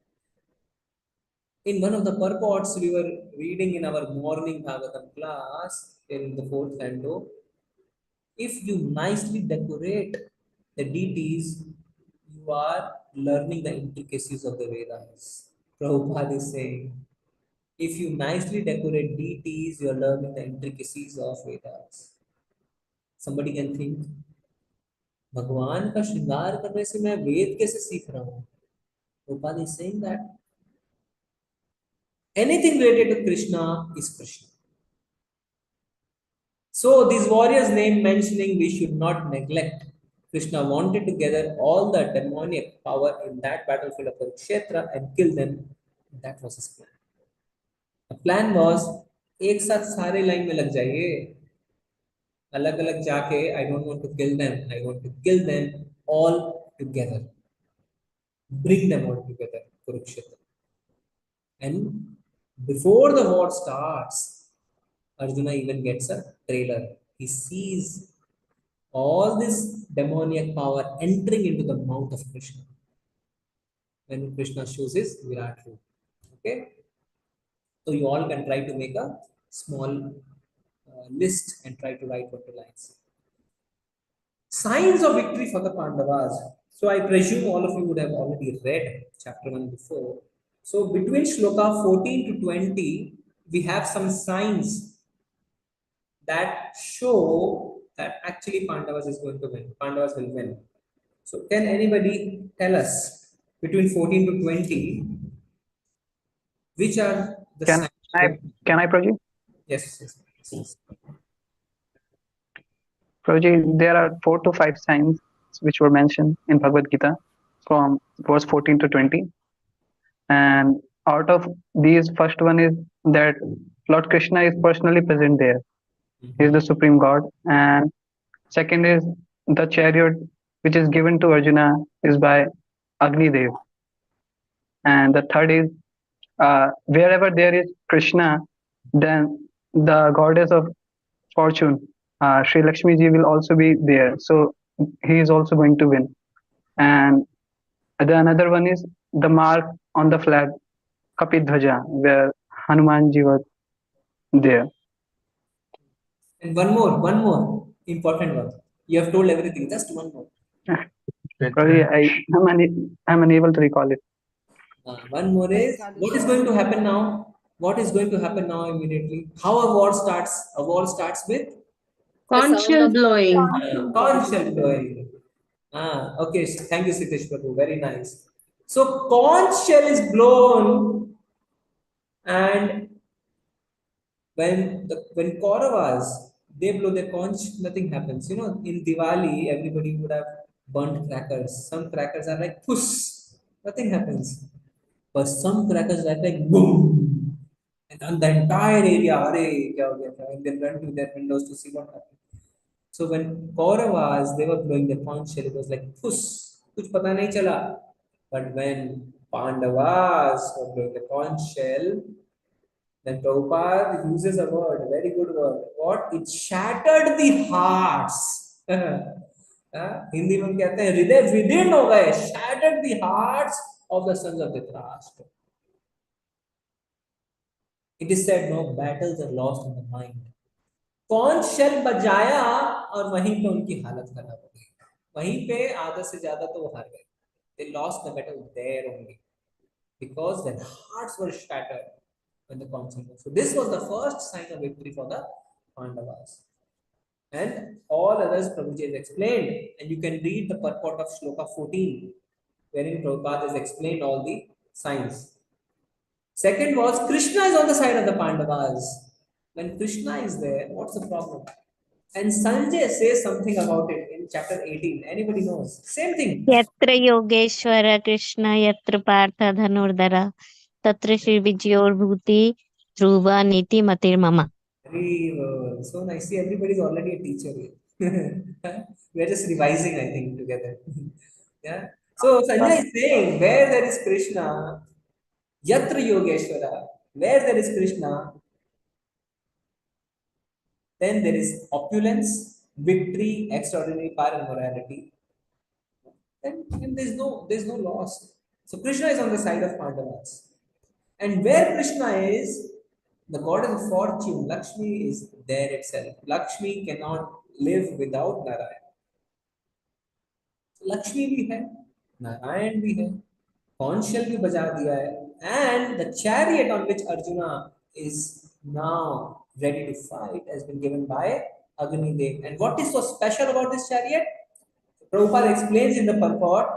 In one of the purports we were reading in our morning Bhagavatam class in the 4th canto, if you nicely decorate the deities, you are learning the intricacies of the Vedas. Prabhupada is saying, if you nicely decorate deities, you are learning the intricacies of Vedas. Somebody can think, भगवान का श्रृंगार करने से मैं वेद कैसे सीख रहा हूँ? Prabhupada is saying that anything related to Krishna is Krishna. So these warriors name mentioning, we should not neglect. Krishna wanted to gather all the demonic power in that battlefield of Kurukshetra and kill them. That was his plan. The plan was, एक साथ सारे line में लग जाइए, अलग अलग जाके, I don't want to kill them, I want to kill them all together. Bring them all together, Kurukshetra. And before the war starts, Arjuna even gets a trailer. He sees all this demoniac power entering into the mouth of Krishna when Krishna shows his Virat roop. Okay, so you all can try to make a small list and try to write what the lines. Signs of victory for the Pandavas. So I presume all of you would have already read chapter 1 before. So between shloka 14 to 20, we have some signs that show that actually Pandavas is going to win. Pandavas will win. So can anybody tell us between 14 to 20 which are the signs? Can I Prabhuji? Yes. Prabhuji, there are 4 to 5 signs which were mentioned in Bhagavad Gita from verse 14 to 20. And out of these, first one is that Lord Krishna is personally present there. He is the supreme God. And second is the chariot which is given to Arjuna is by Agni Dev. And the third is wherever there is Krishna, then the goddess of fortune, Sri Lakshmi ji, will also be there. So he is also going to win. And the another one is the mark on the flag, Kapidhwaja, where Hanuman ji was there. And one more important one. You have told everything. Just one more. Probably I'm unable to recall it. One more is, what is going to happen now? What is going to happen now immediately? How a war starts? A war starts with Conch shell blowing. Conch shell blowing. Okay. Thank you, Sitesh Prabhu. Very nice. So conch shell is blown, and when Kauravas, they blow their conch, nothing happens. You know, in Diwali, everybody would have burnt crackers. Some crackers are like push, nothing happens. But some crackers are like boom, and on the entire area, and they run to their windows to see what happened. So when Kauravas, they were blowing the conch shell, it was like push, kuch pata nahi chala. But when Pandavas were blowing the conch shell, then Prabhupada uses a word, a very good word. What? It shattered the hearts. Hindi में कहते हैं हृदय विदीर्ण हो गए, shattered the hearts of the sons of Dhritarashtra. It is said no battles are lost in the mind. Conch shell बजाया और वहीं पे उनकी हालत खराब हो गई. वहीं पे आधा से ज्यादा तो वो हार गए. They lost the battle there only because their hearts were shattered when the conch shell. So this was the first sign of victory for the Pandavas. And all others Prabhuji has explained, and you can read the purport of shloka 14, wherein Prabhupada has explained all the signs. Second was Krishna is on the side of the Pandavas. When Krishna is there, what's the problem? And Sanjay says something about it in chapter 18. Anybody knows? Same thing. यत्र योगेश्वर कृष्ण यत्र पार्थ धनुर्धर तत्र श्री विजयोर्भूति ध्रुव नीति मतिर्मम. So nice. See, everybody is already a teacher here. We are just revising, I think, together. Yeah. So Sanjay is saying, where there is Krishna, Yatra Yogeshwara, where there is Krishna, then there is opulence, victory, extraordinary power, and morality. And there's no loss. So Krishna is on the side of Pandavas. And where Krishna is, the goddess of fortune, Lakshmi, is there itself. Lakshmi cannot live without Narayan. So Lakshmi भी है, Narayan भी है, conch shell भी बजा दिया है, and the chariot on which Arjuna is now ready to fight has been given by Agni Dev. And what is so special about this chariot? Prabhupada explains in the purport,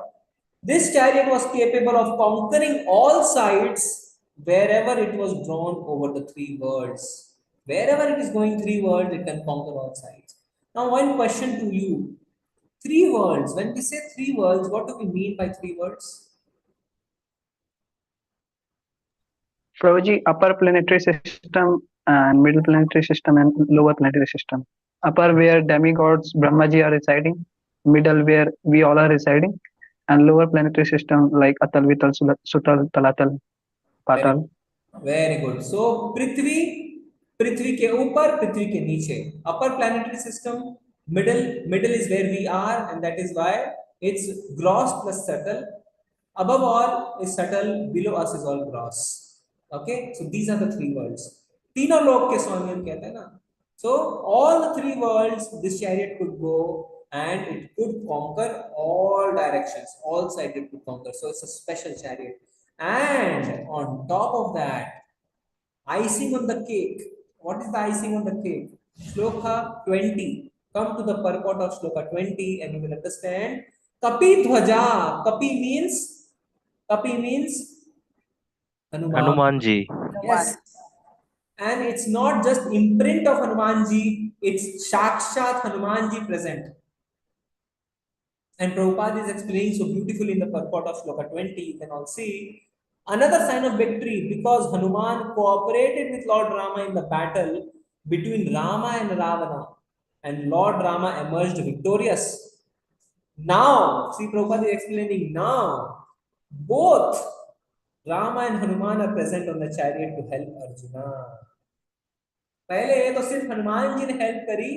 this chariot was capable of conquering all sides wherever it was drawn over the three worlds. Wherever it is going three worlds, it can conquer all sides. Now, one question to you. Three worlds. When we say three worlds, what do we mean by three worlds? Prabhuji, upper planetary system and middle planetary system and lower planetary system. Upper where demigods Brahmaji are residing, middle where we all are residing, and lower planetary system like Atal, Vital, Sutal, Talatal, Patal. Very good. So पृथ्वी के ऊपर, पृथ्वी के नीचे. Upper planetary system, middle is where we are, and that is why it's gross plus subtle. Above all is subtle, below us is all gross. Okay, so these are the three worlds. तीनों लोक के स्वामी हम कहते हैं ना. So all the three worlds, this chariot could go, and it could conquer all directions, all sides it could conquer. So it's a special chariot. And on top of that, icing on the cake. What is the icing on the cake? Shloka 20. Come to the purport of Shloka 20 and you will understand. Kapi Dhwaja. Kapi means Hanumanji. Yes. And it's not just imprint of Hanumanji, it's Shakshat Hanumanji present. And Prabhupada is explaining so beautifully in the purport of Shloka 20. You can all see another sign of victory, because Hanuman cooperated with Lord Rama in the battle between Rama and Ravana, and Lord Rama emerged victorious. Now, see, Prabhupada is explaining now, both Rama and Hanuman are present on the chariot to help Arjuna. पहले तो सिर्फ हनुमान जी ने help करी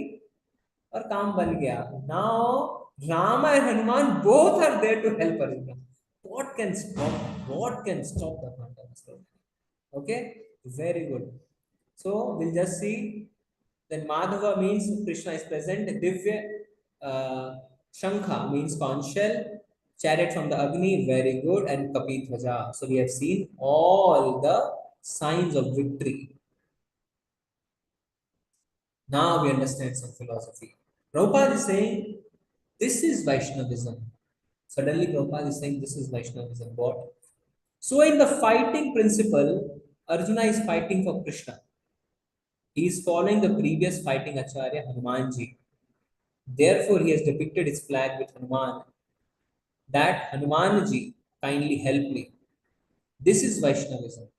और काम बन गया. Now Rama and Hanuman both are there to help Arjuna. What can stop the Pandavas? Okay, very good. So we'll just see. Then Madhava means Krishna is present. Divya Shankha means conch shell. Chariot from the Agni, very good. And Kapi Dhwaja. So we have seen all the signs of victory. Now we understand some philosophy. Prabhupada is saying this is Vaishnavism. Suddenly Prabhupada is saying this is Vaishnavism. What? So in the fighting principle, Arjuna is fighting for Krishna. He is following the previous fighting Acharya Hanumanji. Therefore, he has depicted his flag with Hanuman. That Hanumanji, kindly help me. This is Vaishnavism.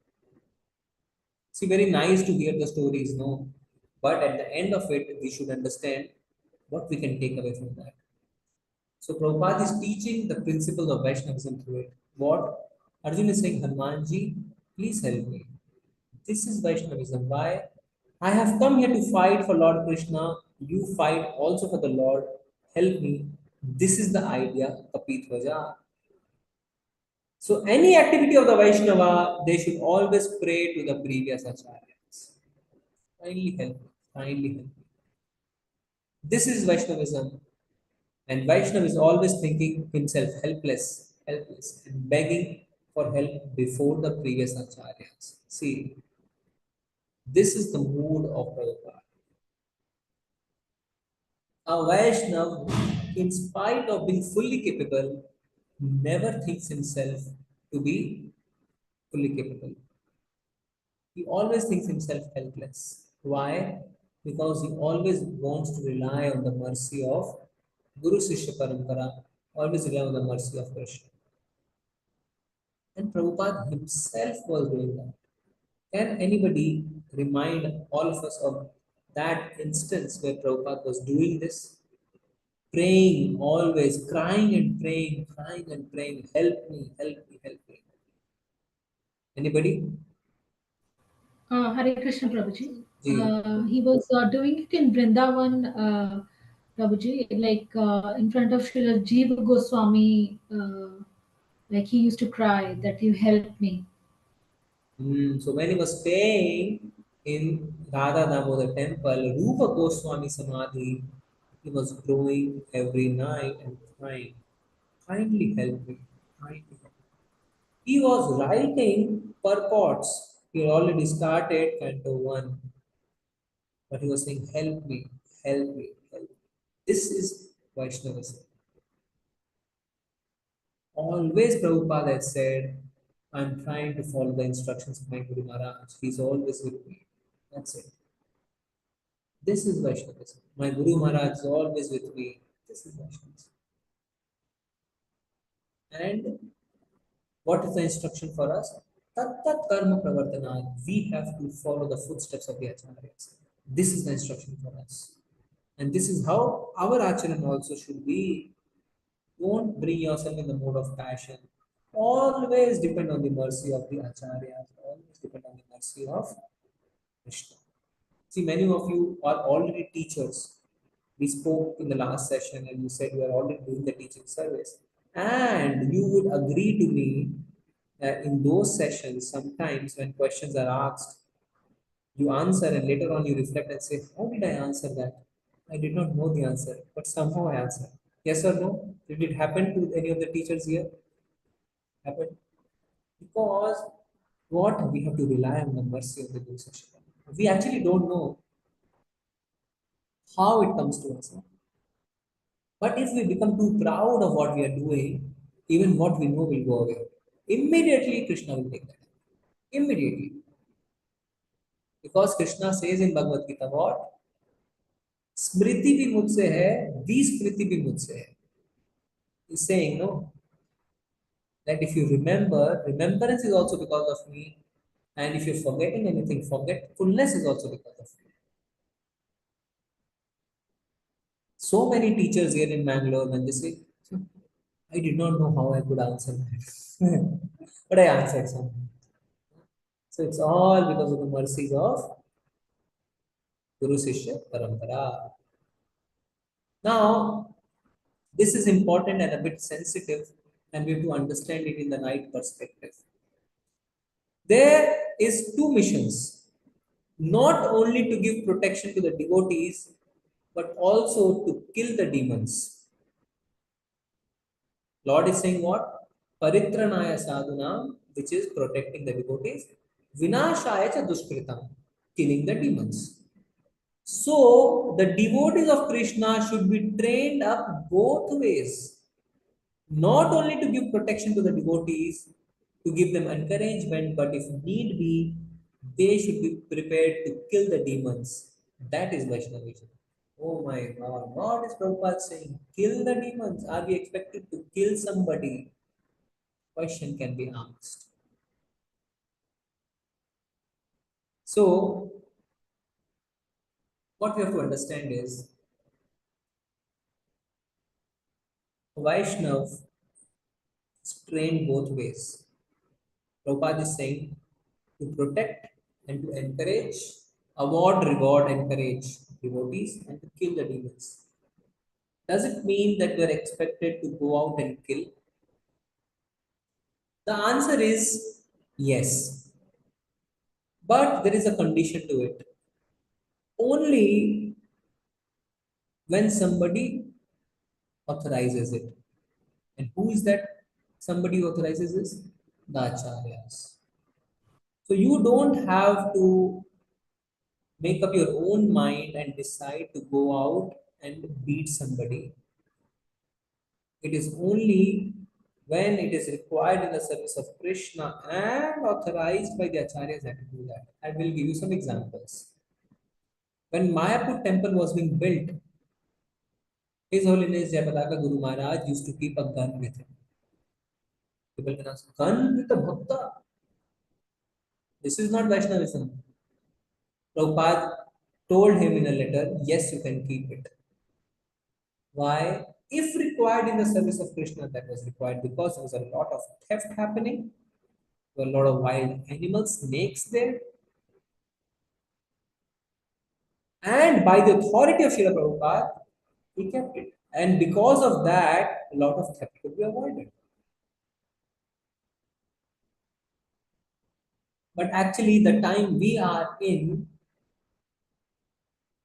See, very nice to hear the stories, no? But at the end of it, we should understand what we can take away from that. So Prabhupada is teaching the principles of Vaishnavism through it. What? Arjuna is saying, Hanumanji, please help me. This is Vaishnavism. Why? I have come here to fight for Lord Krishna. You fight also for the Lord. Help me. This is the idea, Kapi Dhwaja. So any activity of the Vaishnava, they should always pray to the previous acharyas. Kindly help me. Kindly help me. This is Vaishnavism. And Vaishnava is always thinking himself helpless, and begging for help before the previous acharyas. See, this is the mood of Prabhupada. A Vaishnava, in spite of being fully capable, never thinks himself to be fully capable. He always thinks himself helpless. Why? because he always wants to rely on the mercy of Guru Sishya Parampara, always rely on the mercy of Krishna. And Prabhupada himself was doing that. Can anybody remind all of us of that instance where Prabhupada was doing this? Praying, always crying and praying, help me, help me, help me. Anybody? Hare Krishna Prabhuji. Ji. He was doing it in Vrindavan, Prabhuji, like in front of Srila Jiva Goswami, like he used to cry that you help me. So when he was staying in Radha Damodar temple, Rupa Goswami Samadhi, he was growing every night and crying, kindly help me, kindly help me. He was writing purports. He had already started Canto 1, but he was saying, help me, help me, help me. This is Vaishnavism. Always Prabhupada had said, I'm trying to follow the instructions of my Guru Maharaj. He's always with me. That's it. This is Vaishnavism. My Guru Maharaj is always with me. This is Vaishnavism. And what is the instruction for us? Tat tat karma pravartana. We have to follow the footsteps of the acharyas. This is the instruction for us. And this is how our acharan also should be. Don't bring yourself in the mode of passion. Always depend on the mercy of the acharyas. Always depend on the mercy of Krishna. See, many of you are already teachers. We spoke in the last session and you said you are already doing the teaching service. And you would agree to me that in those sessions, sometimes when questions are asked, you answer and later on you reflect and say, how did I answer that? I did not know the answer, but somehow I answered. Yes or no? Did it happen to any of the teachers here? Happened? Because what? We have to rely on the mercy of the Guru Session. We actually don't know how it comes to us. But if we become too proud of what we are doing, even what we know will go away. Immediately Krishna will take that. Immediately. Because Krishna says in Bhagavad Gita what? Smriti bhi mujhse hai, vismriti bhi mujhse hai. He's saying, no, that if you remember, remembrance is also because of me. And if you're forgetting anything, forgetfulness is also because of me. So many teachers here in Bangalore, when they say, I did not know how I could answer that. But I answered something. So it's all because of the mercies of Guru Sishya Parampara. Now, this is important and a bit sensitive, and we have to understand it in the right perspective. There is two missions, not only to give protection to the devotees, but also to kill the demons. Lord is saying what? Paritranaya sadhunam, which is protecting the devotees. Vinashaya cha duskritam, killing the demons. So, the devotees of Krishna should be trained up both ways. Not only to give protection to the devotees, to give them encouragement, but if need be, they should be prepared to kill the demons. That is Vaishnavism. Oh my God, what is Prabhupada saying? Kill the demons. Are we expected to kill somebody? Question can be asked. So, what we have to understand is Vaishnav is trained both ways. Prabhupada is saying to protect and to encourage, award, reward, encourage devotees, and to kill the demons. Does it mean that we are expected to go out and kill? The answer is yes. But there is a condition to it. Only when somebody authorizes it. And who is that somebody who authorizes this? The acharyas. So you don't have to make up your own mind and decide to go out and beat somebody. It is only when it is required in the service of Krishna and authorized by the acharyas that to do that. I will give you some examples. When Mayapur temple was being built, His Holiness Jayapataka Guru Maharaj used to keep a gun with him. People can ask, gun with a bhakta? This is not Vaishnavism. Prabhupada told him in a letter, yes, you can keep it. Why? If required in the service of Krishna, that was required because there was a lot of theft happening. There were a lot of wild animals, snakes there. And by the authority of Srila Prabhupada, he kept it. And because of that, a lot of theft could be avoided. But actually, the time we are in,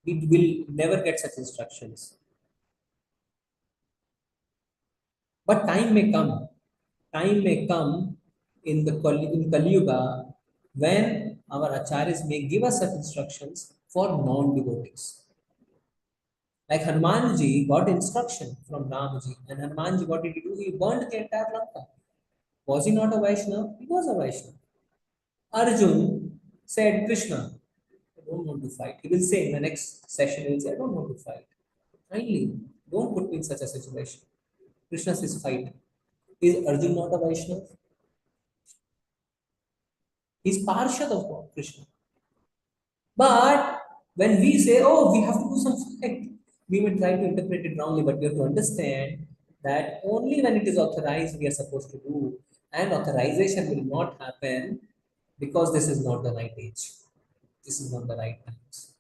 we will never get such instructions. But time may come. Time may come in Kali Yuga when our acharyas may give us such instructions for non-devotees. Like Hanumanji got instruction from Ramji, and Hanumanji, what did he do? He burned the entire Lanka. Was he not a Vaishnava? He was a Vaishnava. Arjun said, Krishna, I don't want to fight. He will say in the next session, he will say, I don't want to fight. Kindly, don't put me in such a situation. Krishna says, fight. Is Arjun not a Vaishnava? He's Parshad of Krishna. But when we say, oh, we have to do some fight, we may try to interpret it wrongly, but we have to understand that only when it is authorized, we are supposed to do. And authorization will not happen because this is not the right age. This is not the right times.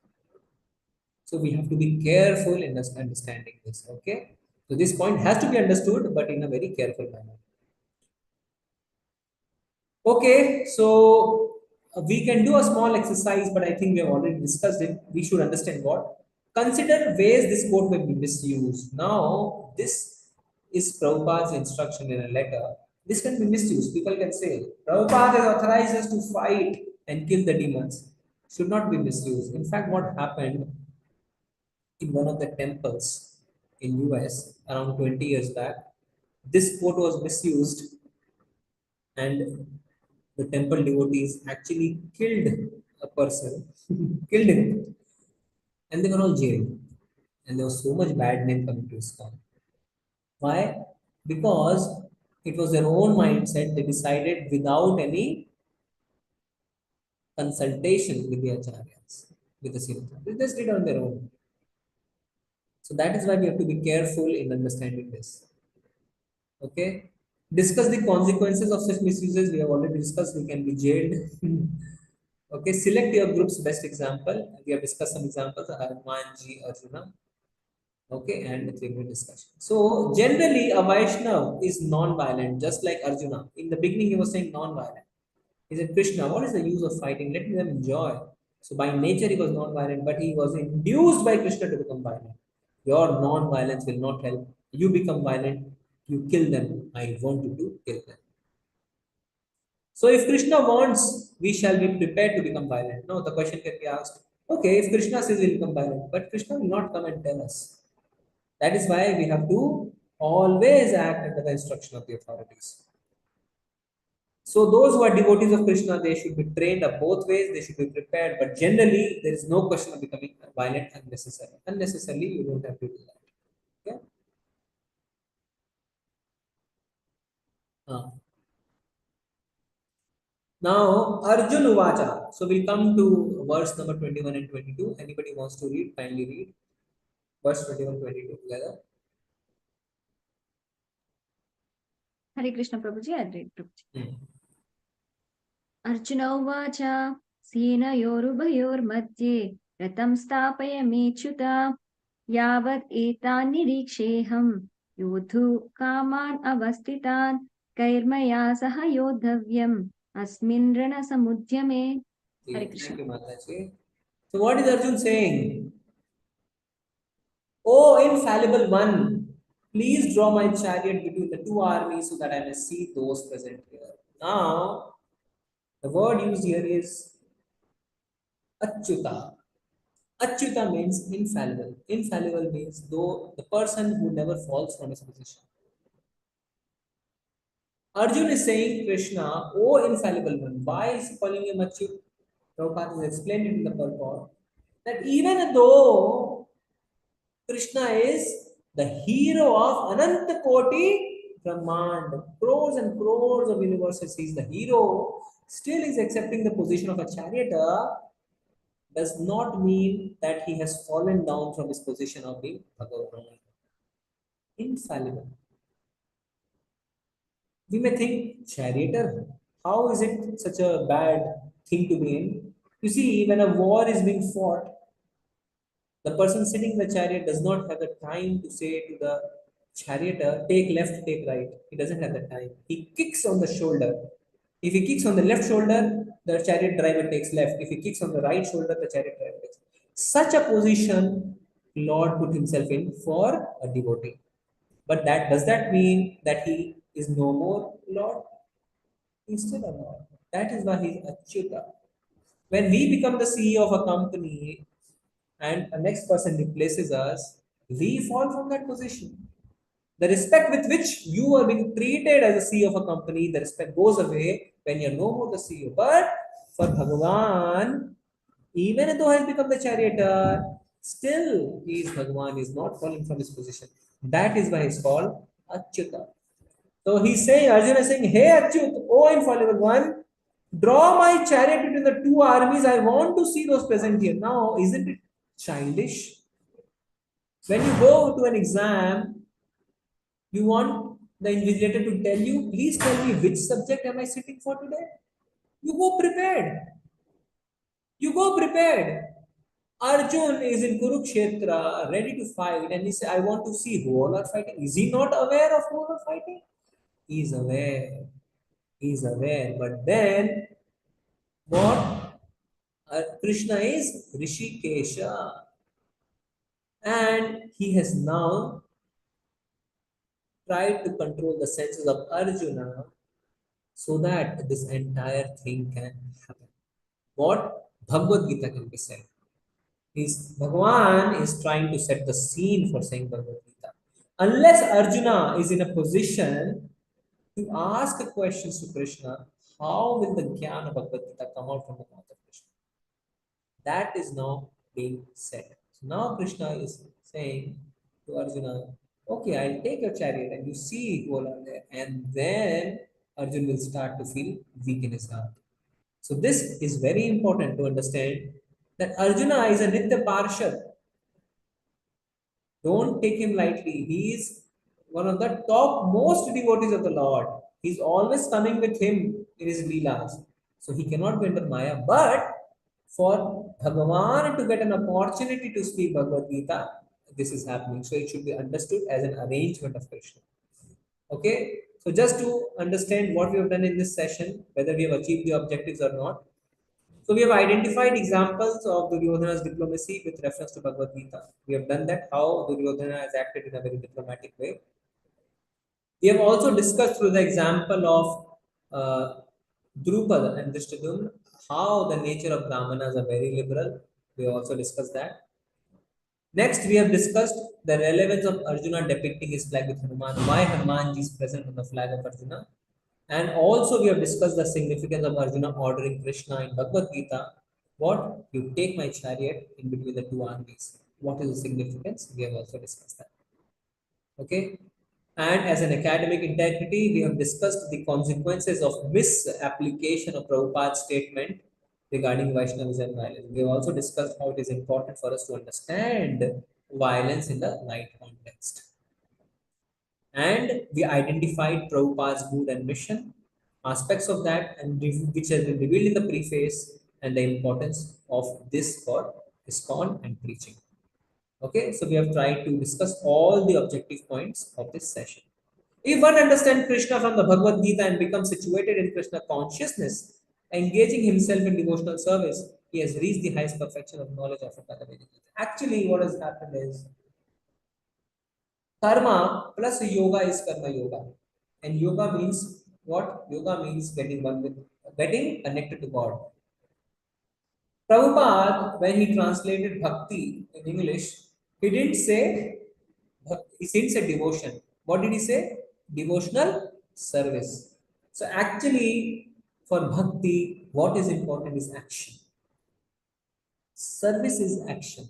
So we have to be careful in understanding this. Okay. So this point has to be understood, but in a very careful manner. Okay, so we can do a small exercise, but I think we have already discussed it. We should understand what. Consider ways this quote may be misused. Now, this is Prabhupada's instruction in a letter. This can be misused. People can say, Prabhupada has authorized us to fight and kill the demons. Should not be misused. In fact, what happened in one of the temples in US around 20 years back, this quote was misused and the temple devotees actually killed a person, killed him, and they were all jailed. And there was so much bad name coming to ISKCON. Why? Because it was their own mindset. They decided without any consultation with the acharyas, with the seniors. They just did on their own. So that is why we have to be careful in understanding this. Okay. Discuss the consequences of such misuses. We have already discussed. We can be jailed. Okay, select your group's best example. We have discussed some examples, Hanumanji, Arjuna. Okay, and the three-minute discussion. So, generally, a Vaishnava is non-violent, just like Arjuna. In the beginning, he was saying non-violent. He said, Krishna, what is the use of fighting? Let them enjoy. So, by nature, he was non-violent, but he was induced by Krishna to become violent. Your non-violence will not help. You become violent, you kill them. I want you to kill them. So if Krishna wants, we shall be prepared to become violent. No, the question can be asked, okay, if Krishna says we'll become violent, but Krishna will not come and tell us. That is why we have to always act under the instruction of the authorities. So those who are devotees of Krishna, they should be trained up both ways, they should be prepared, but generally there is no question of becoming violent unnecessarily. Unnecessarily, you don't have to do that. Okay? Now, Arjun Uvacha. So we'll come to verse number 21 and 22. Anybody wants to read? Kindly read. Verse 21, 22 together. Hare Krishna Prabhuji, I'll read Prabhuji. Arjuna Uvacha Senayorubayormadye Ratam Stapayamechyuta Yavat etan niriksheham Yodhu Kaman Avastitan Kairmaya Saha Yodhavyam Asmin Rana Samudyame. Hare Krishna. Thank you, Mataji. So what is Arjun saying? Oh, infallible one, please draw my chariot between the two armies so that I may see those present here. Now, the word used here is Achyuta. Achyuta means infallible. Infallible means though the person who never falls from his position. Arjun is saying, Krishna, oh infallible one. Why is he calling him Achyut? Prabhupada has explained it in the purport that even though Krishna is the hero of Ananta Koti Brahmand, crores and crores of universes, he is the hero, still is accepting the position of a charioteer, does not mean that he has fallen down from his position of being Bhagavan. Infallible. We may think, charioteer, how is it such a bad thing to be in? You see, when a war is being fought, the person sitting in the chariot does not have the time to say to the charioteer, take left, take right. He doesn't have the time. He kicks on the shoulder. If he kicks on the left shoulder, the chariot driver takes left. If he kicks on the right shoulder, the chariot driver takes. Such a position, Lord put himself in for a devotee. But that does that mean that he is no more Lord? He's still a Lord. That is why he's Achyuta. When we become the CEO of a company and a next person replaces us, we fall from that position. The respect with which you are being treated as a CEO of a company, the respect goes away when you're no more the CEO. But for Bhagavan, even though he has become the charioteer, still he is Bhagavan, he is not falling from his position. That is why he's called Achyuta. So he's saying, Arjuna is saying, hey Achyut, oh infallible one, draw my chariot between the two armies. I want to see those present here. Now, isn't it childish? When you go to an exam, you want the invigilator to tell you, please tell me which subject am I sitting for today? You go prepared. You go prepared. Arjun is in Kurukshetra, ready to fight, and he said, I want to see who all are fighting. Is he not aware of who all are fighting? He is aware. He is aware. But then, what? Krishna is Rishikesha. And he has now tried to control the senses of Arjuna so that this entire thing can happen. What Bhagavad Gita can be said is Bhagavan is trying to set the scene for saying Bhagavad Gita. Unless Arjuna is in a position to ask questions to Krishna, how will the Jnana Bhagavad Gita come out from the mouth of Krishna? That is now being said. So now Krishna is saying to Arjuna, okay, I'll take your chariot and you see who all are there. And then Arjuna will start to feel weak in his heart. So this is very important to understand that Arjuna is a Nitya Parshad. Don't take him lightly. He is one of the top most devotees of the Lord. He's always coming with him in his leelas. So he cannot be under Maya. But for Bhagavan to get an opportunity to speak Bhagavad Gita, this is happening. So it should be understood as an arrangement of Krishna. Okay? So just to understand what we have done in this session, whether we have achieved the objectives or not. So we have identified examples of Duryodhana's diplomacy with reference to Bhagavad Gita. We have done that, how Duryodhana has acted in a very diplomatic way. We have also discussed through the example of Drupada and Drishtadumna how the nature of Brahmanas are very liberal. We also discussed that. Next, we have discussed the relevance of Arjuna depicting his flag with Hanuman, why Hanumanji is present on the flag of Arjuna. And also we have discussed the significance of Arjuna ordering Krishna in Bhagavad Gita. What? You take my chariot in between the two armies. What is the significance? We have also discussed that. Okay. And as an academic integrity, we have discussed the consequences of misapplication of Prabhupada's statement regarding Vaishnavism and violence. We have also discussed how it is important for us to understand violence in the right context. And we identified Prabhupada's mood and mission, aspects of that, and which has been revealed in the preface, and the importance of this for ISKCON and preaching. Okay, so we have tried to discuss all the objective points of this session. If one understands Krishna from the Bhagavad Gita and becomes situated in Krishna consciousness, engaging himself in devotional service, he has reached the highest perfection of knowledge offered by the Vedic Gita. Actually, what has happened is karma plus yoga is karma yoga. And yoga means what? Yoga means getting connected to God. Prabhupada, when he translated bhakti in English, he didn't say devotion. What did he say? Devotional service. So actually, for bhakti, what is important is action. Service is action.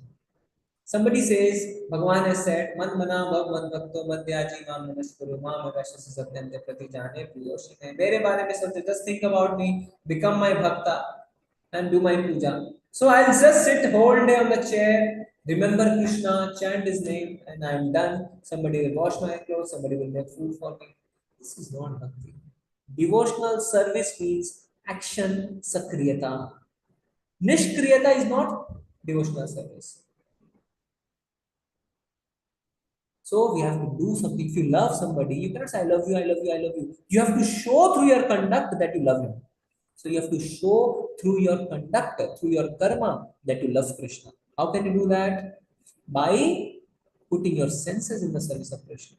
Somebody says, Bhagavan has said, Man mana bhav man bhakto madhyaji mam namaskuru mam agashasi satyante prati jane priyoshine. Mere bare mein soche, just think about me, become my bhakta and do my puja. So I'll just sit whole day on the chair, remember Krishna, chant his name, and I'm done. Somebody will wash my clothes, somebody will make food for me. This is not bhakti. Devotional service means action, sakriyata. Nishkriyata is not devotional service. So we have to do something. If you love somebody, you cannot say, I love you, I love you, I love you. You have to show through your conduct that you love him. So you have to show through your conduct, through your karma, that you love Krishna. How can you do that? By putting your senses in the service of Krishna.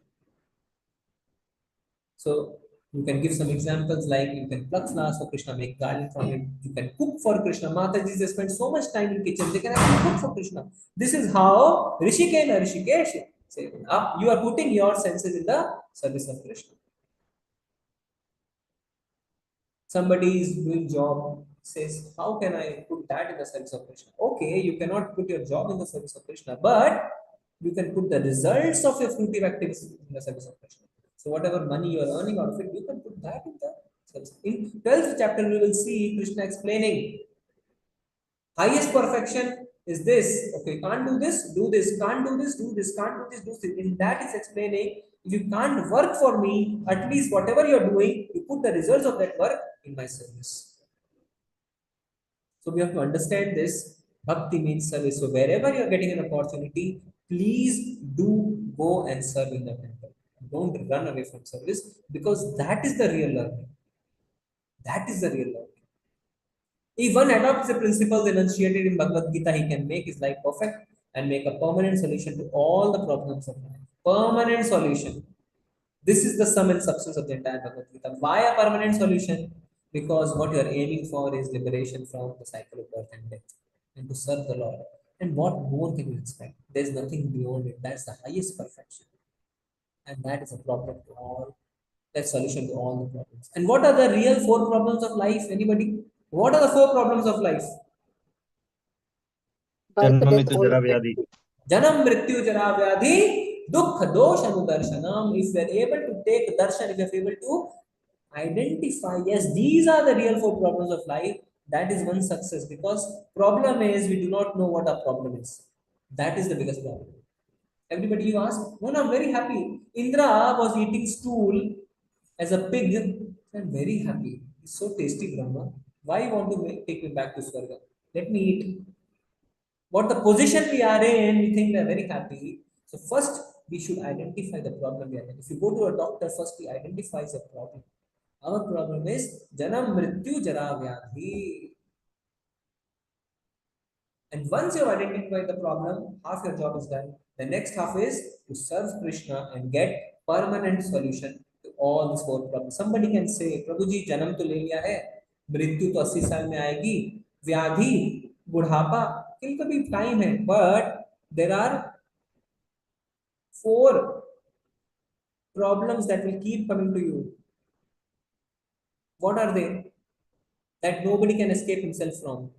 So you can give some examples like you can pluck flowers for Krishna, make garland from it. You can cook for Krishna. Mataji, they spend so much time in kitchen, they can actually cook for Krishna. This is how Rishikesh say, you are putting your senses in the service of Krishna. Somebody is doing job, says, how can I put that in the service of Krishna? Okay, you cannot put your job in the service of Krishna, but you can put the results of your fruitive activities in the service of Krishna. So whatever money you are earning out of it, you can put that in the service. In 12th chapter, we will see Krishna explaining highest perfection is this. Okay, can't do this, do this, can't do this, do this, can't do this, do this. In that is explaining, if you can't work for me, at least whatever you're doing, you put the results of that work in my service. So we have to understand this. Bhakti means service. So wherever you're getting an opportunity, please do go and serve in the temple. Don't run away from service, because that is the real learning. That is the real learning. If one adopts the principles enunciated in Bhagavad Gita, he can make his life perfect and make a permanent solution to all the problems of life. Permanent solution. This is the sum and substance of the entire Bhagavad Gita. Why a permanent solution? Because what you are aiming for is liberation from the cycle of birth and death, and to serve the Lord. And what more can you expect? There's nothing beyond it. That's the highest perfection. And that is a problem to all. That's solution to all the problems. And what are the real 4 problems of life? Anybody? What are the 4 problems of life? Janma mrityu jara vyadhi. Janam mrityu jara vyadhi dukha dosh anudarshanam. If we are able to take darshan, if we are able to identify, yes, these are the real 4 problems of life, that is one success. Because problem is, we do not know what our problem is. That is the biggest problem. Everybody you ask, no, I'm very happy. Indra was eating stool as a pig and very happy. It's so tasty, Brahma. Why you want to take me back to Swarga? Let me eat. What the position we are in, we think we are very happy. So first, we should identify the problem we are in. If you go to a doctor, first he identifies a problem. Our problem is Janam Mrityu Jara Vyadhi. And once you have identified the problem, half your job is done. The next half is to serve Krishna and get permanent solution to all these 4 problems. Somebody can say, Prabhuji, janam to le liya hai, mrityu to 80 saal mein aayegi, vyadhi, budhapa, किल का भी time है, but there are 4 problems that will keep coming to you. What are they? That nobody can escape himself from.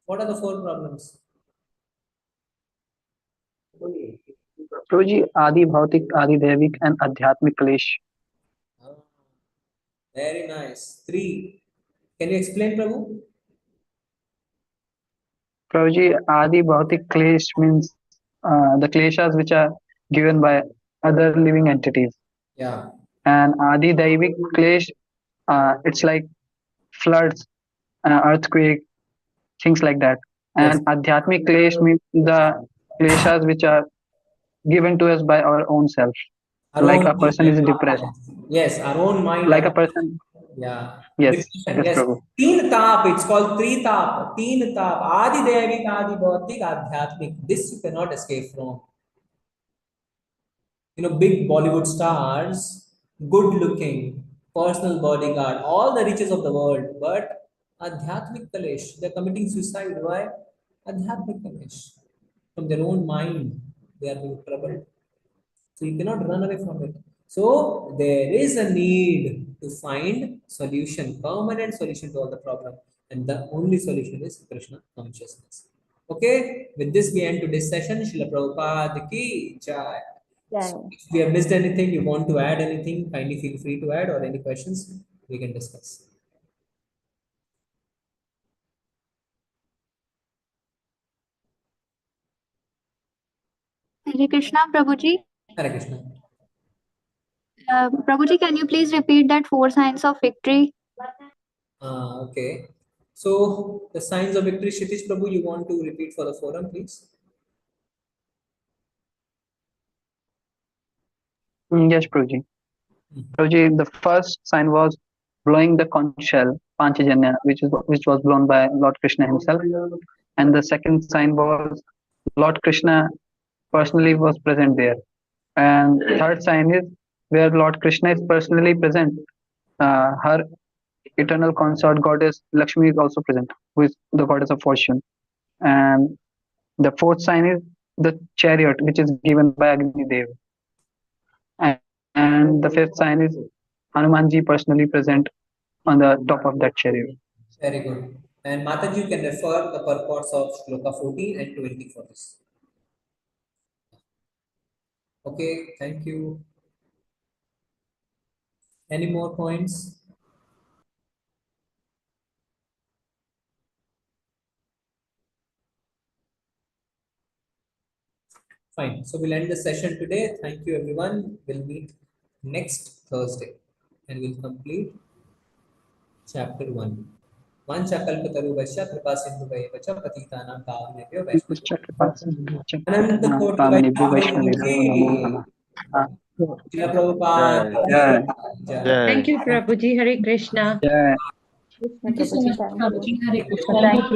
What are the 4 problems? Prabhuji, Adi Bhautik, Adi Devik, and Adhyatmik Kalesh. Very nice. 3. Can you explain, Prabhu? Prabhuji, Adi Bhautik Kalesh means the kleshas which are given by other living entities. Yeah. And Adi Daivik Klesh, it's like floods, earthquake, things like that. And yes. Adhyatmik Klesh means the kleshas which are given to us by our own self. Our like own a person is depressed. Yes, our own mind. Like a person. Yeah. Yes. Yes. Prabhu. Teen tap, it's called 3 tap. Teen tap. Adi Devik, Adi Bhautik, Adhyatmik. This you cannot escape from. Big Bollywood stars, good looking, personal bodyguard, all the riches of the world, but Adhyatmik Kalesh, they're committing suicide. Why? Adhyatmik Kalesh. From their own mind, they are being troubled. So you cannot run away from it. So there is a need to find solution, permanent solution to all the problem. and the only solution is Krishna consciousness. Okay, with this we end today's session. Srila Prabhupada ki jai. So if we have missed anything, you want to add anything, kindly feel free to add, or any questions we can discuss. Hare Krishna, Prabhuji. Hare Krishna. Prabhuji, can you please repeat that 4 signs of victory? Okay. So the signs of victory, Kshitish Prabhu, you want to repeat for the forum, please? Yes, Prabhuji. Prabhuji, the first sign was blowing the conch shell, Panchajanya, which was blown by Lord Krishna himself. And the second sign was Lord Krishna personally was present there. And third sign is where Lord Krishna is personally present. Her eternal consort goddess Lakshmi is also present, who is the goddess of fortune. And the fourth sign is the chariot, which is given by Agni Dev. And the fifth sign is Hanumanji personally present on the top of that chariot. Very good. And Mataji, you can refer the purports of Shloka 14 and 20 for this. Okay, thank you. Any more points? Fine. So we'll end the session today. Thank you, everyone. We'll meet next Thursday and we'll complete chapter 1. Vanchakalpatarubhasya kripa sindhuvaiva cha patitanam pavanebhyo vaishnavebhyo Ananta Thank you, Prabhuji. Hare Krishna. Thank you so much, Prabhuji. Hare Krishna. Thank you.